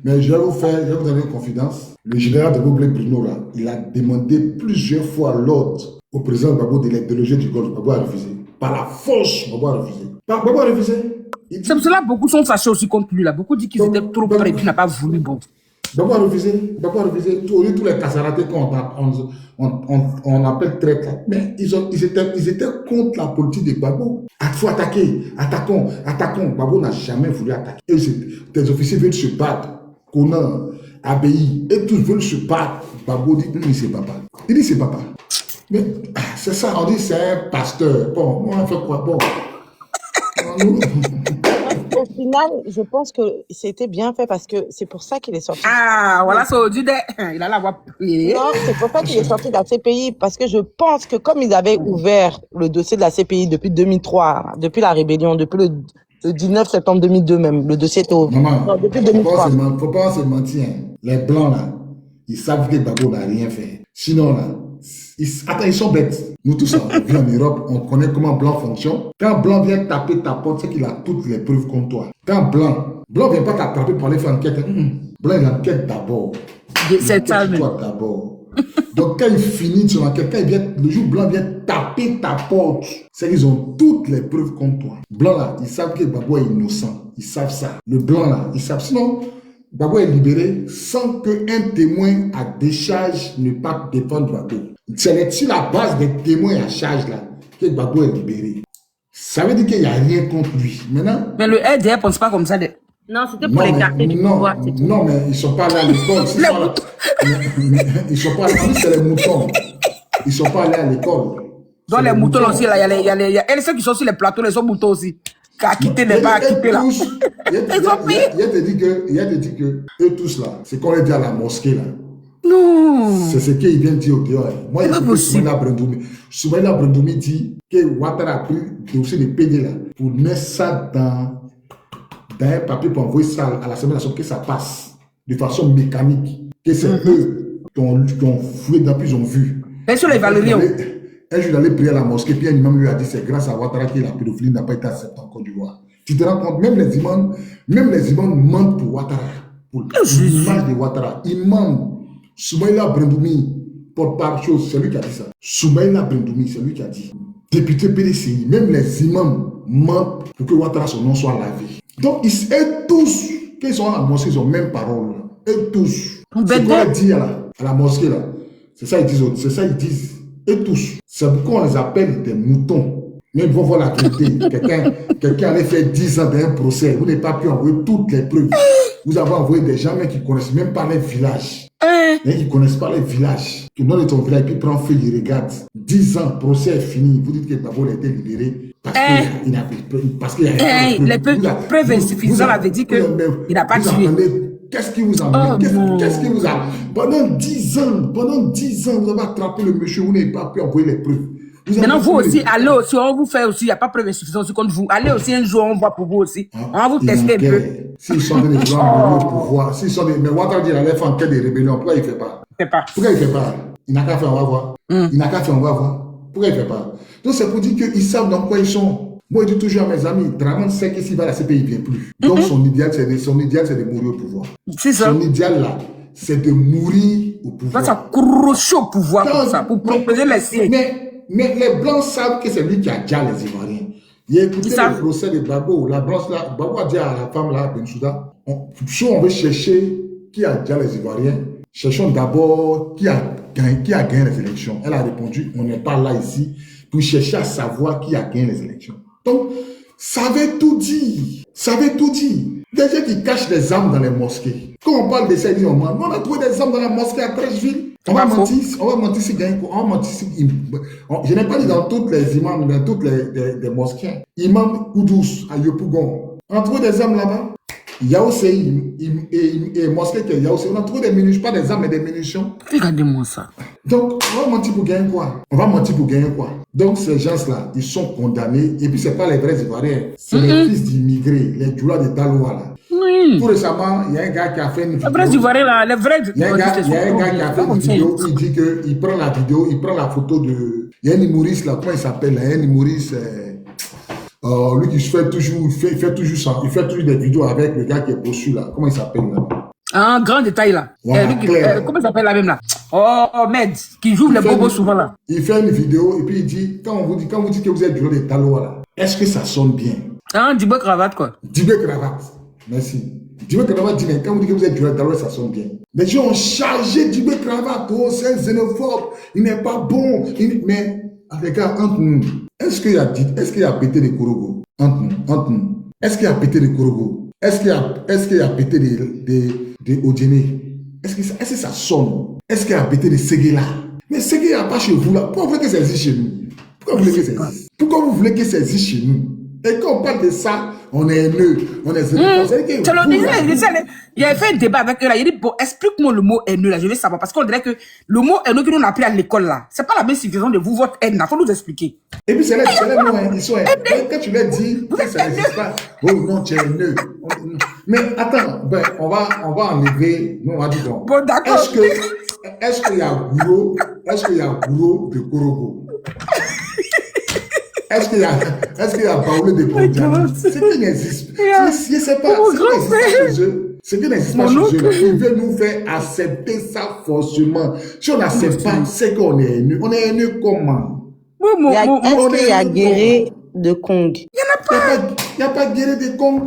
Mais je vais vous donner une confidence. Le général de Goblé Bruno là, il a demandé plusieurs fois l'ordre au président Gbagbo de déloger du Golfe. Gbagbo a refusé. Par la force, Gbagbo a refusé. Gbagbo a refusé. C'est pour cela que beaucoup sont fâchés aussi contre lui là. Beaucoup disent qu'ils étaient trop près et qu'il n'a pas voulu. Bon. Gbagbo a refusé. Tous les Kasaratés qu'on appelle traîtres. Mais ils étaient contre la politique de Gbagbo. Il faut attaquer. Attaquons. Gbagbo n'a jamais voulu attaquer. Et des officiers veulent se battre. Conan, Abbaye, et tous veulent se battre. Gbagbo dit, il c'est papa. Il dit, c'est papa. Mais c'est ça, on dit, c'est un pasteur. Bon, on fait quoi? Bon. Au final, je pense que c'était bien fait parce que c'est pour ça qu'il est sorti. Ah, voilà, ça dit, il a la voix priée. Non, c'est pour ça qu'il est sorti de la CPI parce que je pense que comme ils avaient ouvert le dossier de la CPI depuis 2003, depuis la rébellion, depuis le 19 septembre 2002 même, le dossier était ouvert. Maman, depuis 2003. Faut pas se mentir. Les Blancs, là, ils savent que Gbagbo n'a rien fait. Sinon, là, ils sont bêtes. Nous tous, on vit en Europe, on connaît comment Blanc fonctionne. Quand Blanc vient taper ta porte, c'est qu'il a toutes les preuves contre toi. Quand Blanc ne vient pas t'attraper pour aller faire enquête. Blanc, il enquête d'abord. C'est ça, mais. Toi d'abord. Donc, quand il finit son enquête, le jour Blanc vient taper ta porte, c'est qu'ils ont toutes les preuves contre toi. Blanc, là, ils savent que Gbagbo est innocent. Ils savent ça. Le Blanc, là, ils savent. Sinon, Gbagbo est libéré sans qu'un témoin à décharge ne parte défendre Gbagbo. C'est sur la base des témoins à charge là que Gbagbo est libéré. Ça veut dire qu'il n'y a rien contre lui. Maintenant. Mais le RDR ne pense pas comme ça. Non, c'était pour l'écarter du pouvoir. Non, mais ils ne sont pas allés à l'école. Ils ne sont pas allés. C'est les moutons. Ils ne sont pas allés à l'école. Dans les moutons aussi, là, il y a ceux qui sont sur les plateaux, les autres moutons aussi. Qui a quitté les bas, qui quitté là. Il y a te dit que eux tous là, c'est qu'on les dit à la mosquée là. Non. C'est ce qu'il vient de dire au dehors. Moi, il faut Soumaïla Brendoumi dit que Ouattara a pris le dossier de PD là pour mettre ça dans un papier pour envoyer ça à l'Assemblée nationale, que ça passe de façon mécanique. Que c'est eux qui ont fouillé dans puis ils ont vu. Mais sur les Valériens. Un jour, il allait prier à la mosquée, puis un imam lui a dit c'est grâce à Ouattara que la pédophilie n'a pas été acceptée en Côte d'Ivoire. Tu te rends compte, même les imams mentent pour Ouattara. pour l'image de Ouattara. Imam Soumaïla Brendoumi, porte-parole chose, c'est lui qui a dit ça. Soumaïla Brendoumi, c'est lui qui a dit. Député PDCI, même les imams mentent pour que Ouattara, son nom soit lavé. Donc, eux tous, qu'ils sont à la mosquée, ils ont même parole. Eux tous. C'est quoi ils disent à la mosquée là? C'est ça ils disent. C'est ça ils disent. Eux tous. C'est pourquoi on les appelle des moutons. Mais ils vont voir la vérité. Quelqu'un avait fait 10 ans d'un procès. Vous n'avez pas pu envoyer toutes les preuves. Vous avez envoyé des gens qui ne connaissent même pas les villages. Mais qui ne connaissent pas les villages. Qui nom de ton village, puis prend feu, il regarde. 10 ans, procès est fini. Vous dites que Babo a été libéré parce qu'il y a les preuves insuffisantes avaient dit qu'il n'a pas tué. Qu'est-ce qui vous a Qu'est-ce qui vous a pendant 10 ans, vous avez attrapé le monsieur, vous n'avez pas pu envoyer les preuves. Maintenant, vous aussi, allez aussi, on vous fait aussi, il n'y a pas de preuve insuffisante contre vous. Allez aussi un jour, on voit pour vous aussi. On va vous tester un peu. S'ils sont des gens au pouvoir, s'ils sont des. Mais Ouattara dit, il allait faire enquête de rébellion, pourquoi il ne fait pas? Pourquoi il ne fait pas? Il n'a qu'à faire, on va voir. Il n'a qu'à faire, on va voir. Pourquoi il ne fait pas? Donc c'est pour dire qu'ils savent dans quoi ils sont. Moi, je dis toujours à mes amis, Draman sait que s'il va à la CPI, il ne vient plus. Donc son idéal, c'est de mourir au pouvoir. C'est ça. Son idéal là, c'est de mourir au pouvoir. Ça croche au pouvoir comme ça, pour proposer les siens. Mais les Blancs savent que c'est lui qui a déjà les Ivoiriens. Il a écouté le procès de Babo. La Blanche là, Babo a dit à la femme là, à Bensouda, si on veut chercher qui a déjà les Ivoiriens, cherchons d'abord qui a gagné les élections. Elle a répondu, on n'est pas là ici pour chercher à savoir qui a gagné les élections. Donc, ça veut tout dire. Des gens qui cachent des armes dans les mosquées. Quand on parle de ça, ils disent, on a trouvé des armes dans la mosquée à Trècheville. On va mentir si gagne. Je n'ai pas dit dans toutes les imams, dans toutes les mosquées. Imam Koudous à Yopougon. On a trouvé des armes là-bas. Yaousei et mosquée que Yaousei. On a trouvé des munitions, pas des armes, mais des munitions. Regardez-moi ça. Donc, on va mentir pour gagner quoi? Donc, ces gens-là, ils sont condamnés. Et puis, ce n'est pas les vrais Ivoiriens. C'est les fils d'immigrés, les Djoula de Daloa là. Oui. Tout récemment, il y a un gars qui a fait une vidéo. Les vrais Ivoiriens là, les vrais. Il y a un gars qui a fait une vidéo où il dit qu'il prend la vidéo, il prend la photo de. Il y a un humoriste là, comment il s'appelle là? Il y a un humoriste. Lui qui fait toujours des vidéos avec le gars qui est bossu là. Comment il s'appelle là? Un grand détail là. Voilà, comment il s'appelle la même là? Oh, Med, qui joue les bobos souvent là. Il fait une vidéo et puis il dit, quand vous dites que vous êtes du de Taloa là, est-ce que ça sonne bien? Dibé cravate quoi. Dibé cravate. Merci. Dibé cravate dit, mais quand vous dites que vous êtes du de Taloa, ça sonne bien. Les gens ont chargé Dibé cravate. Oh, c'est un xénophobe. Il n'est pas bon. Mais, les gars, entre nous, est-ce qu'il a pété des Korogo? Entre nous. Est-ce qu'il a pété des Korogo? Est-ce qu'il a pété des Odjene? Est-ce que ça sonne? Est-ce qu'il a pété des Séguéla? Mais Séguéla pas chez vous là. Pourquoi vous voulez que ça existe chez nous? Pourquoi vous voulez que ça existe chez nous? Et quand on parle de ça, on est haineux. On est il a fait un débat avec eux là. Il dit, bon, explique-moi le mot haineux là. Je vais savoir. Parce qu'on dirait que le mot haineux que nous on a appris à l'école là, c'est pas la même signification de vous, votre haine là. Faut nous expliquer. Et puis c'est les mots, ils sont haineux. Quand tu leur dis que ça n'existe pas, oh non, tu es haineux. Mais attends, on va enlever. Nous, on va dire donc. Bon, d'accord. Est-ce qu'il y a Gouro de Korogo? Est-ce qu'il y a Baoulé de Kondjani? C'est qui n'existe pas. Ce qui n'existe pas chez eux, ils veulent nous faire accepter ça forcément. Si on n'accepte pas, c'est qu'on est haineux. On est haineux comment? Est-ce qu'il y a Guéré de Kong? Il n'y a pas Guéré de Kong.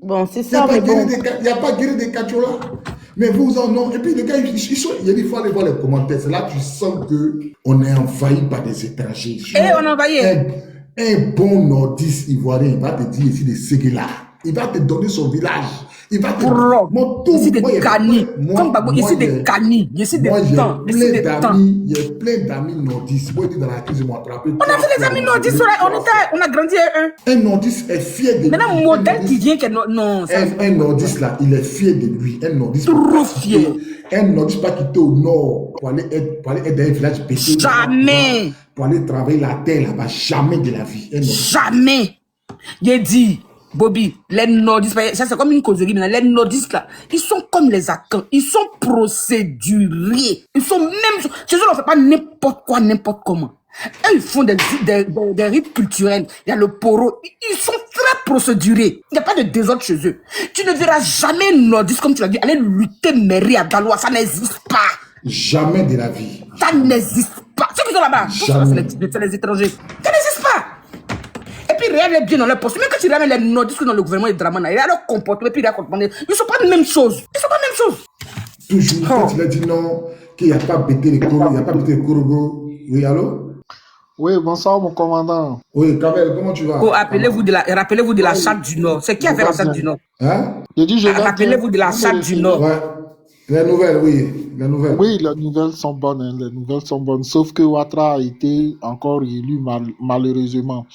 Bon, c'est ça, mais bon. Il n'y a pas Guéré de Kachola. Mais vous en ont. Et puis, les gars, il faut aller voir les commentaires. C'est là que tu sens qu'on est envahi par des étrangers. On est envahi. Un bon nordiste ivoirien, il va te dire ici des Séguéla. Il va te donner son village. Il va te donner. Ici des Kani. Ici des Kani. Ici des temps. J'ai plein d'amis nordistes. Moi, je dis dans la crise, ils m'ont attrapé. On a fait des amis nordistes. On a grandi à eux. Un nordiste est fier de lui. Maintenant, un modèle qui vient. Non. Un nordiste là, il est fier de lui. Un nordiste. Trop fier. Un nordiste pas quitter au nord pour aller aider un village pété. Jamais. Pour aller travailler la terre là-bas. Jamais de la vie. Jamais. J'ai dit, Bobby, les nordistes, ça c'est comme une causerie, mais les nordistes là, ils sont comme les Akans, ils sont procéduriers. Ils sont même, chez eux on ne fait pas n'importe quoi, n'importe comment. Eux, ils font des rites culturels. Il y a le poro. Ils sont très procédurés. Il n'y a pas de désordre chez eux. Tu ne verras jamais un nordiste, comme tu l'as dit, aller lutter mairie à Daloa. Ça n'existe pas. Jamais de la vie. Ça n'existe pas. Ceux qui sont là-bas, c'est les étrangers. Ça n'existe pas. Et puis, rien n'est bien dans leur poste. Même quand tu ramènes les nordistes dans le gouvernement de Dramana, il y a leur comportement, et puis il y a leur comportement. Ils ne sont pas la même chose. Ils ne sont pas la même chose. Toujours, quand il a dit non, qu'il n'y a pas bêté les coraux, il n'y a pas bêté les coraux. Oui, allô? Oui, bonsoir mon commandant. Oui, Kamel, comment tu vas? Oh, rappelez-vous de la charte du Nord. C'est qui a fait la charte du Nord? Hein? Je dis, rappelez-vous de la charte du Nord. Ouais. Les nouvelles, oui. Les nouvelles. Oui, les nouvelles sont bonnes. Hein, les nouvelles sont bonnes. Sauf que Ouattara a été encore élu malheureusement.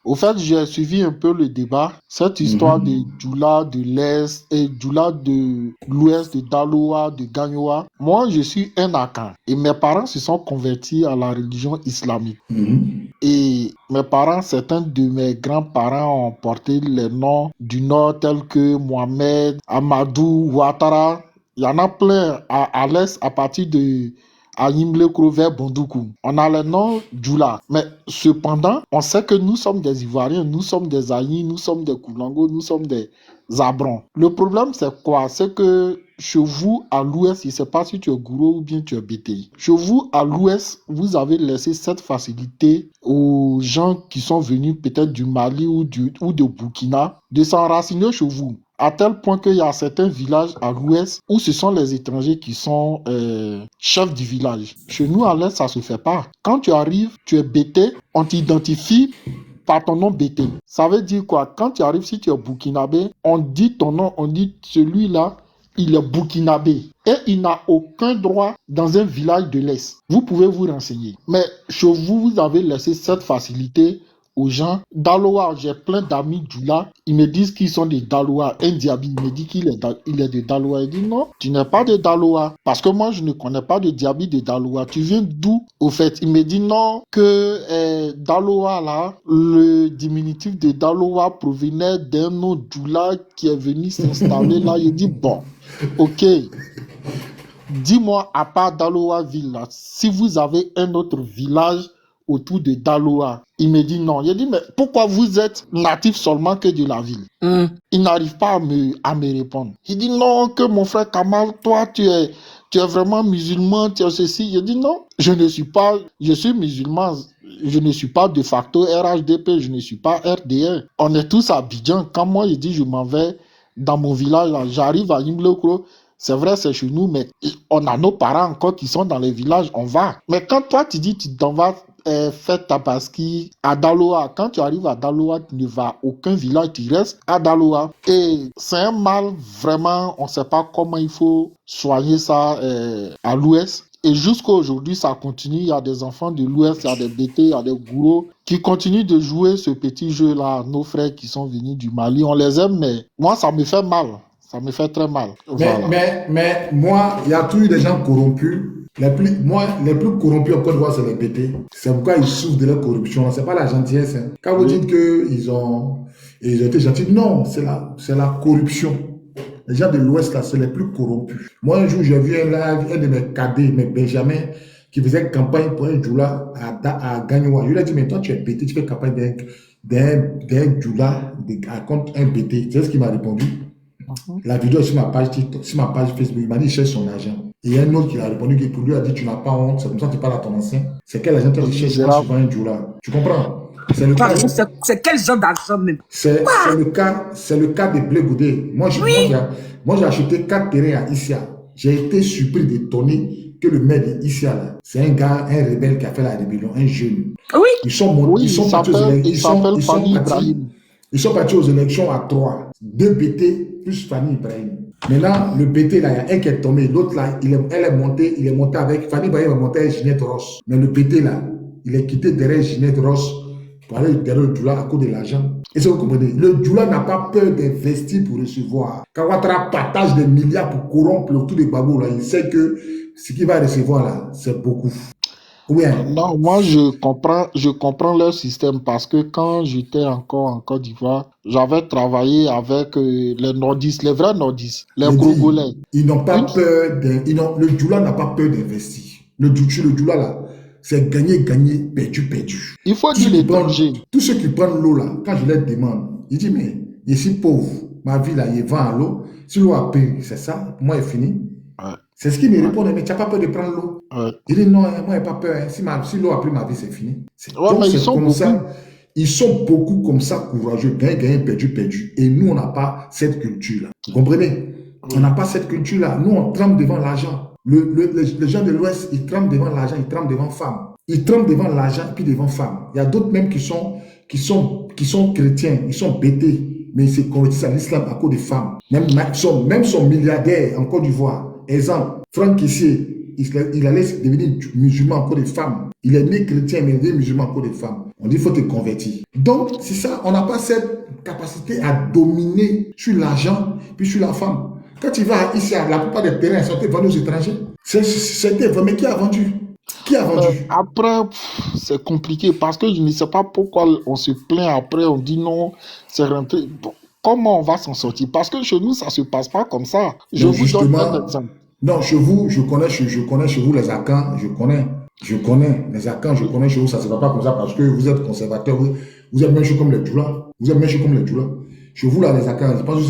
Au fait, j'ai suivi un peu le débat. Cette histoire de Djoula de l'Est et Djoula de l'Ouest, de Daloa, de Gagnoa. Moi, je suis un Akan. Et mes parents se sont convertis à la religion islamique. Et mes parents, certains de mes grands-parents ont porté les noms du Nord tels que Mohamed, Amadou, Ouattara. Il y en a plein à l'Est à partir de Ayimble Krover Bondoukou. On a le nom Djoula. Mais cependant, on sait que nous sommes des Ivoiriens, nous sommes des Aïs, nous sommes des Koulango, nous sommes des Zabrons. Le problème, c'est quoi? C'est que chez vous, à l'Ouest, je ne sais pas si tu es Gouro ou bien tu es BTI. Chez vous, à l'Ouest, vous avez laissé cette facilité aux gens qui sont venus peut-être du Mali ou de Burkina de s'enraciner chez vous. À tel point qu'il y a certains villages à l'ouest où ce sont les étrangers qui sont chefs du village. Chez nous, à l'est, ça ne se fait pas. Quand tu arrives, tu es bêté, on t'identifie par ton nom bêté. Ça veut dire quoi? Quand tu arrives, si tu es burkinabé, on dit ton nom, on dit celui-là, il est burkinabé. Et il n'a aucun droit dans un village de l'Est. Vous pouvez vous renseigner. Mais chez vous, vous avez laissé cette facilité aux gens. Daloa, j'ai plein d'amis Djoula. Ils me disent qu'ils sont des Daloa. Un Diaby, il me dit qu'il est de Daloa. Il dit non, tu n'es pas de Daloa. Parce que moi, je ne connais pas de Diaby de Daloa. Tu viens d'où, au fait? Il me dit non, que Daloa, là, le diminutif de Daloa provenait d'un nom Djoula qui est venu s'installer là. Il dit bon, ok. Dis-moi, à part Daloa ville, là, si vous avez un autre village autour de Daloa. Il me dit non. Il dit, mais pourquoi vous êtes natif seulement que de la ville? Il n'arrive pas à me répondre. Il dit non, que mon frère Kamal, toi, tu es vraiment musulman, tu es ceci. Il dit non, je suis musulman. Je ne suis pas de facto RHDP, je ne suis pas RDR. On est tous à Abidjan. Quand moi, je dis, je m'en vais dans mon village, là, j'arrive à Imblekro. C'est vrai, c'est chez nous, mais on a nos parents encore qui sont dans les villages, on va. Mais quand toi, tu dis, tu t'en vas faire Tabaski à Daloa, quand tu arrives à Daloa, tu ne vas à aucun village, tu restes à Daloa. Et c'est un mal, vraiment, on ne sait pas comment il faut soigner ça à l'ouest. Et jusqu'à aujourd'hui, ça continue. Il y a des enfants de l'ouest, il y a des BT, il y a des gourous qui continuent de jouer ce petit jeu-là. Nos frères qui sont venus du Mali, on les aime, mais moi, ça me fait mal. Ça me fait très mal. Voilà. Mais moi, il y a toujours des gens corrompus. Les plus corrompus en Côte d'Ivoire, c'est les BT. C'est pourquoi ils souffrent de la corruption. C'est pas la gentillesse. Hein. Quand vous dites qu'ils ont été gentils, non, c'est la corruption. Les gens de l'Ouest, là, c'est les plus corrompus. Moi, un jour, j'ai vu un de mes cadets, mes Benjamin, qui faisait campagne pour un Djoula à Gagnoa. Je lui ai dit, mais toi, tu es BT, tu fais campagne d'un Djoula contre un BT. C'est ce qu'il m'a répondu. La vidéo est sur ma page TikTok, sur ma page Facebook. Il m'a dit, il cherche son argent. Et il y a un autre qui a répondu, qui pour lui a dit, tu n'as pas honte, c'est comme ça que tu parles à ton ancien. C'est quel argent tu cherches quand tu vends un Djoula? Tu comprends? C'est quel genre d'argent même? C'est le cas de Blé Goudé. Moi, j'ai acheté 4 terrains à Issia. J'ai été surpris d'étonner que le maire d'Issia, là, c'est un gars, un rebelle qui a fait la rébellion, un jeune. Oui. Ils sont partis aux élections à 3. 2 BT plus Fanny Ibrahim. Maintenant, le BT, là, il y a un qui est tombé. L'autre, là, il est monté avec Fanny Ibrahim, est monté avec Ginette Ross. Mais le BT, là, il est quitté derrière Ginette Ross pour aller derrière le Djoula à cause de l'argent. Et ça, vous comprenez? Le Djoula n'a pas peur d'investir pour recevoir. Quand Ouattara partage des milliards pour corrompre le tout des babous, là, il sait que ce qu'il va recevoir, là, c'est beaucoup. Oui. Non, moi je comprends leur système parce que quand j'étais encore en Côte d'Ivoire, j'avais travaillé avec les nordistes, les vrais nordistes, les Grogolais. Ils n'ont pas peur le Djoula n'a pas peur d'investir. Le Djoula là, c'est gagner, gagner, perdu, perdu. Il faut dire les dangers. Tous ceux qui prennent l'eau là, quand je leur demande, ils disent, mais je suis pauvre, ma vie là, il vend à l'eau. Si l'eau a pris, c'est ça, pour moi, il est fini. Ouais. C'est ce qu'ils me répondent, mais tu n'as pas peur de prendre l'eau. Ouais. Je dis, non, moi, je n'ai pas peur. Si l'eau a pris ma vie, c'est fini. Ouais, Donc, mais c'est comme ça. Ils sont beaucoup comme ça, courageux, gagner, gagner, perdu, perdu. Et nous, on n'a pas cette culture-là. Vous comprenez? On n'a pas cette culture-là. Nous, on tremble devant l'argent. Les gens de l'Ouest, ils tremblent devant l'argent, ils tremblent devant femmes. Ils tremblent devant l'argent et puis devant femmes. Il y a d'autres même qui sont chrétiens, ils sont bêtés, mais ils se convertissent à l'islam à cause des femmes. Même son milliardaire en Côte d'Ivoire. Exemple, Franck Kessié, il allait devenir musulman à cause des femmes. Il est né chrétien, mais il est devenu musulman à cause des femmes. On dit il faut te convertir. Donc, c'est ça, on n'a pas cette capacité à dominer sur l'argent puis sur la femme. Quand tu vas ici, la plupart des terrains sont vendus aux étrangers. C'était vrai, mais qui a vendu? Qui a vendu? Après, c'est compliqué parce que je ne sais pas pourquoi on se plaint après, on dit non, c'est rentré. Bon, comment on va s'en sortir? Parce que chez nous, ça ne se passe pas comme ça. Je vous donne un exemple. Non, chez vous, je connais chez vous les Akans, je connais les Akans, je connais chez vous, ça ne se va pas comme ça parce que vous êtes conservateur, vous êtes même chaud comme les Djoula. Vous êtes même chaud comme les Djoula. Chez vous, là, les Akans, je pense que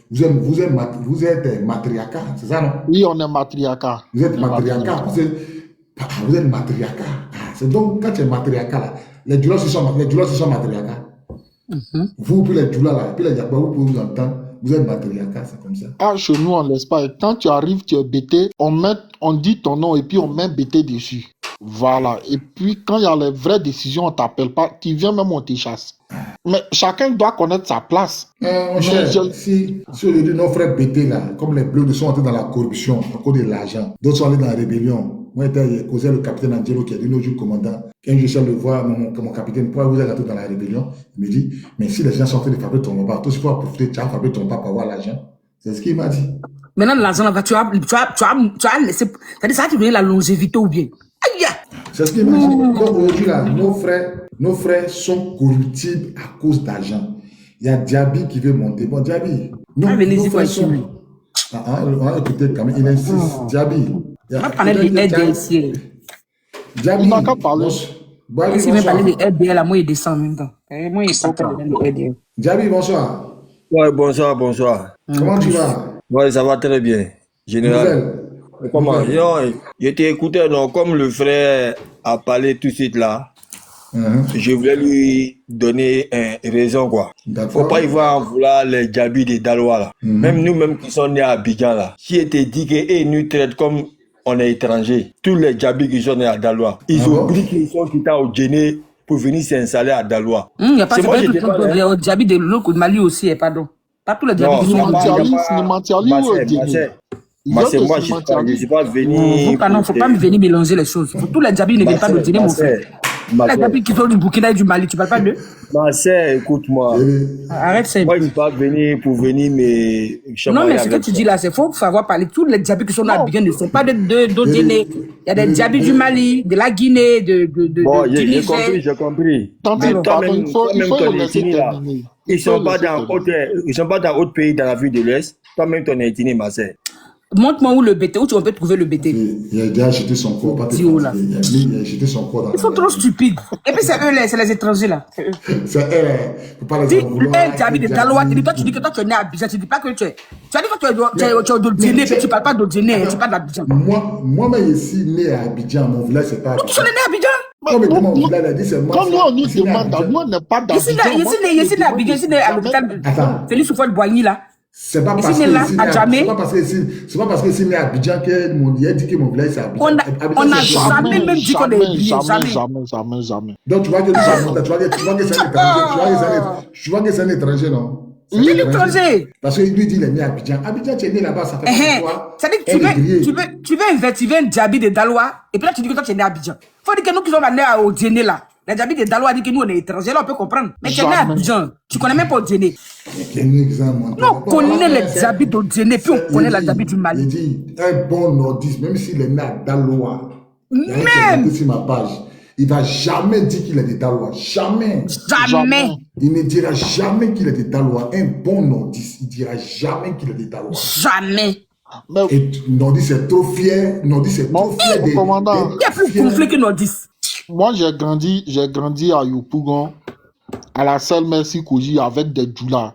vous êtes matriarcat, c'est ça, non? Oui, on est matriarcat. Vous êtes matriarcat. Vous êtes matriarcat. C'est donc, quand tu es matriarcat, là, les Djoulas, ce sont matriarcat. Vous, puis les Djoulas, là, puis les Yabba, vous pouvez vous entendre, vous êtes matriarcat, c'est comme ça. Ah, chez nous, en Espagne, quand tu arrives, tu es bêté, on dit ton nom et puis on met bêté dessus. Voilà. Et puis, quand il y a les vraies décisions, on ne t'appelle pas, tu viens même, on te chasse. Mais chacun doit connaître sa place. Mon cher, si aujourd'hui nos frères bêtés là, comme les bleus sont entrés dans la corruption à cause de l'argent, d'autres sont allés dans la rébellion. Moi, j'ai causé le capitaine Angelo qui a dit l'autre jour, commandant, quand je cherche le voir, mon capitaine, pourquoi vous êtes entré dans la rébellion? Il me dit, mais si les gens sont en train de fabriquer ton repas, toi, il faut profiter, tu as fabriqué ton repas pour avoir l'argent. C'est ce qu'il m'a dit. Maintenant, l'argent là, tu as laissé. C'est-à-dire, ça, tu veux la longévité ou bien? Aïe! C'est ce qu'il m'a dit. Donc aujourd'hui, là, nos frères sont corruptibles à cause d'argent. Il y a Diaby qui veut monter. Bon, Diaby. Non, venez-y, on va écouter quand même. Il insiste. Diaby. On va parler de RDC. Diaby. Il n'a qu'à parler. Si vous parlez de RDL, là, moi, il descend en même temps. Moi, il faut parler de RDL. Diaby, bonsoir. Ouais, bonsoir. Comment tu vas? Ouais, ça va très bien. Général. Comment? Je t'ai écouté, donc, comme le frère a parlé tout de suite là, je voulais lui donner raison, quoi. Faut pas y voir en vouloir les Djabi des Dalois là. Même nous-mêmes qui sommes nés à Abidjan là. Si on te dit qu'ils nous traitent comme on est étrangers, tous les Djabi qui sont nés à Dalois, ils oublient qu'ils sont quittés au Djéné pour venir s'installer à Dalois. Il n'y a pas de Djabi de l'autre Mali aussi, pardon. Pas tous les Djabi qui sont moi, je ne suis pas venu. Il ne faut pas me venir mélanger les choses. Tous les Djabi ne viennent pas de Djéné, mon frère. Les Djabi qui sont du Burkina et du Mali, tu ne parles pas d'eux? Ma sœur, écoute-moi. Arrête ça. Moi, je ne suis pas venu pour venir mais non, mais ce que tu dis là, c'est faux pour savoir parler. Tous les Djabi qui sont là à Abidjan ne sont pas de Djéné. Il y a des Djabi du Mali, de la Guinée, bon, j'ai compris. Il faut le laisser terminer. Ils ne sont pas dans d'autres pays dans la ville de l'Ouest. Toi-même, ton ethnie, ma sœur. Montre-moi où le BT, où tu peux trouver le BT. Il a déjà jeté son corps. Il a jeté son corps dans Ils sont trop stupides. Et puis c'est eux, c'est les étrangers là. C'est eux, faut pas les en vouloir. Tu habites de Daloa, tu dis que toi tu es né à Abidjan, tu dis pas que tu es. Tu as dit que tu es d'Odjéné, mais tu parles pas d'Odjéné, tu parles d'Abidjan. Moi-même ici, né à Abidjan, mon village c'est pas Abidjan. Tu es né à Abidjan? Comme mon village a dit, c'est moi. Comme nous, on nous demande, nous, on n'est pas d'Abidjan. Ici, né à Abidjan, ici, né à l'hôpital Félix Houphouët-Boigny là. C'est pas parce que c'est né à Abidjan que mon dit que mon village c'est Abidjan. On n'a jamais même dit qu'on est oublié. Jamais. Donc tu vois que c'est un étranger, non? Il est étranger. Parce qu'il lui dit il est né à Abidjan. Abidjan, tu es né là-bas, ça fait quoi? C'est-à-dire que tu veux investir un Djabi de Daloa et puis là tu dis que toi tu es né à Abidjan. Il faut dire que nous qui sommes nés au Djéné là. Les Djabi de Daloa disent que nous on est étrangers, là on peut comprendre. Mais tu es né à Abidjan, tu connais même pas le Djéné. Nous on connaît les Djabi de Djéné, puis on connaît les Djabi du Mali. Il dit un bon nordiste, même s'il est né à Daloa, même sur ma page, il ne va jamais dire qu'il est de Daloa. Jamais. Il ne dira jamais qu'il est de Daloa. Un bon nordiste, il ne dira jamais qu'il est de Daloa. Jamais. Mais, Et Nordis c'est trop fier. Nordis c'est trop fier mon commandant, Il y a plus gonflé que Nordis. moi j'ai grandi à Yopougon, à la salle Merci Koji avec des djoulas.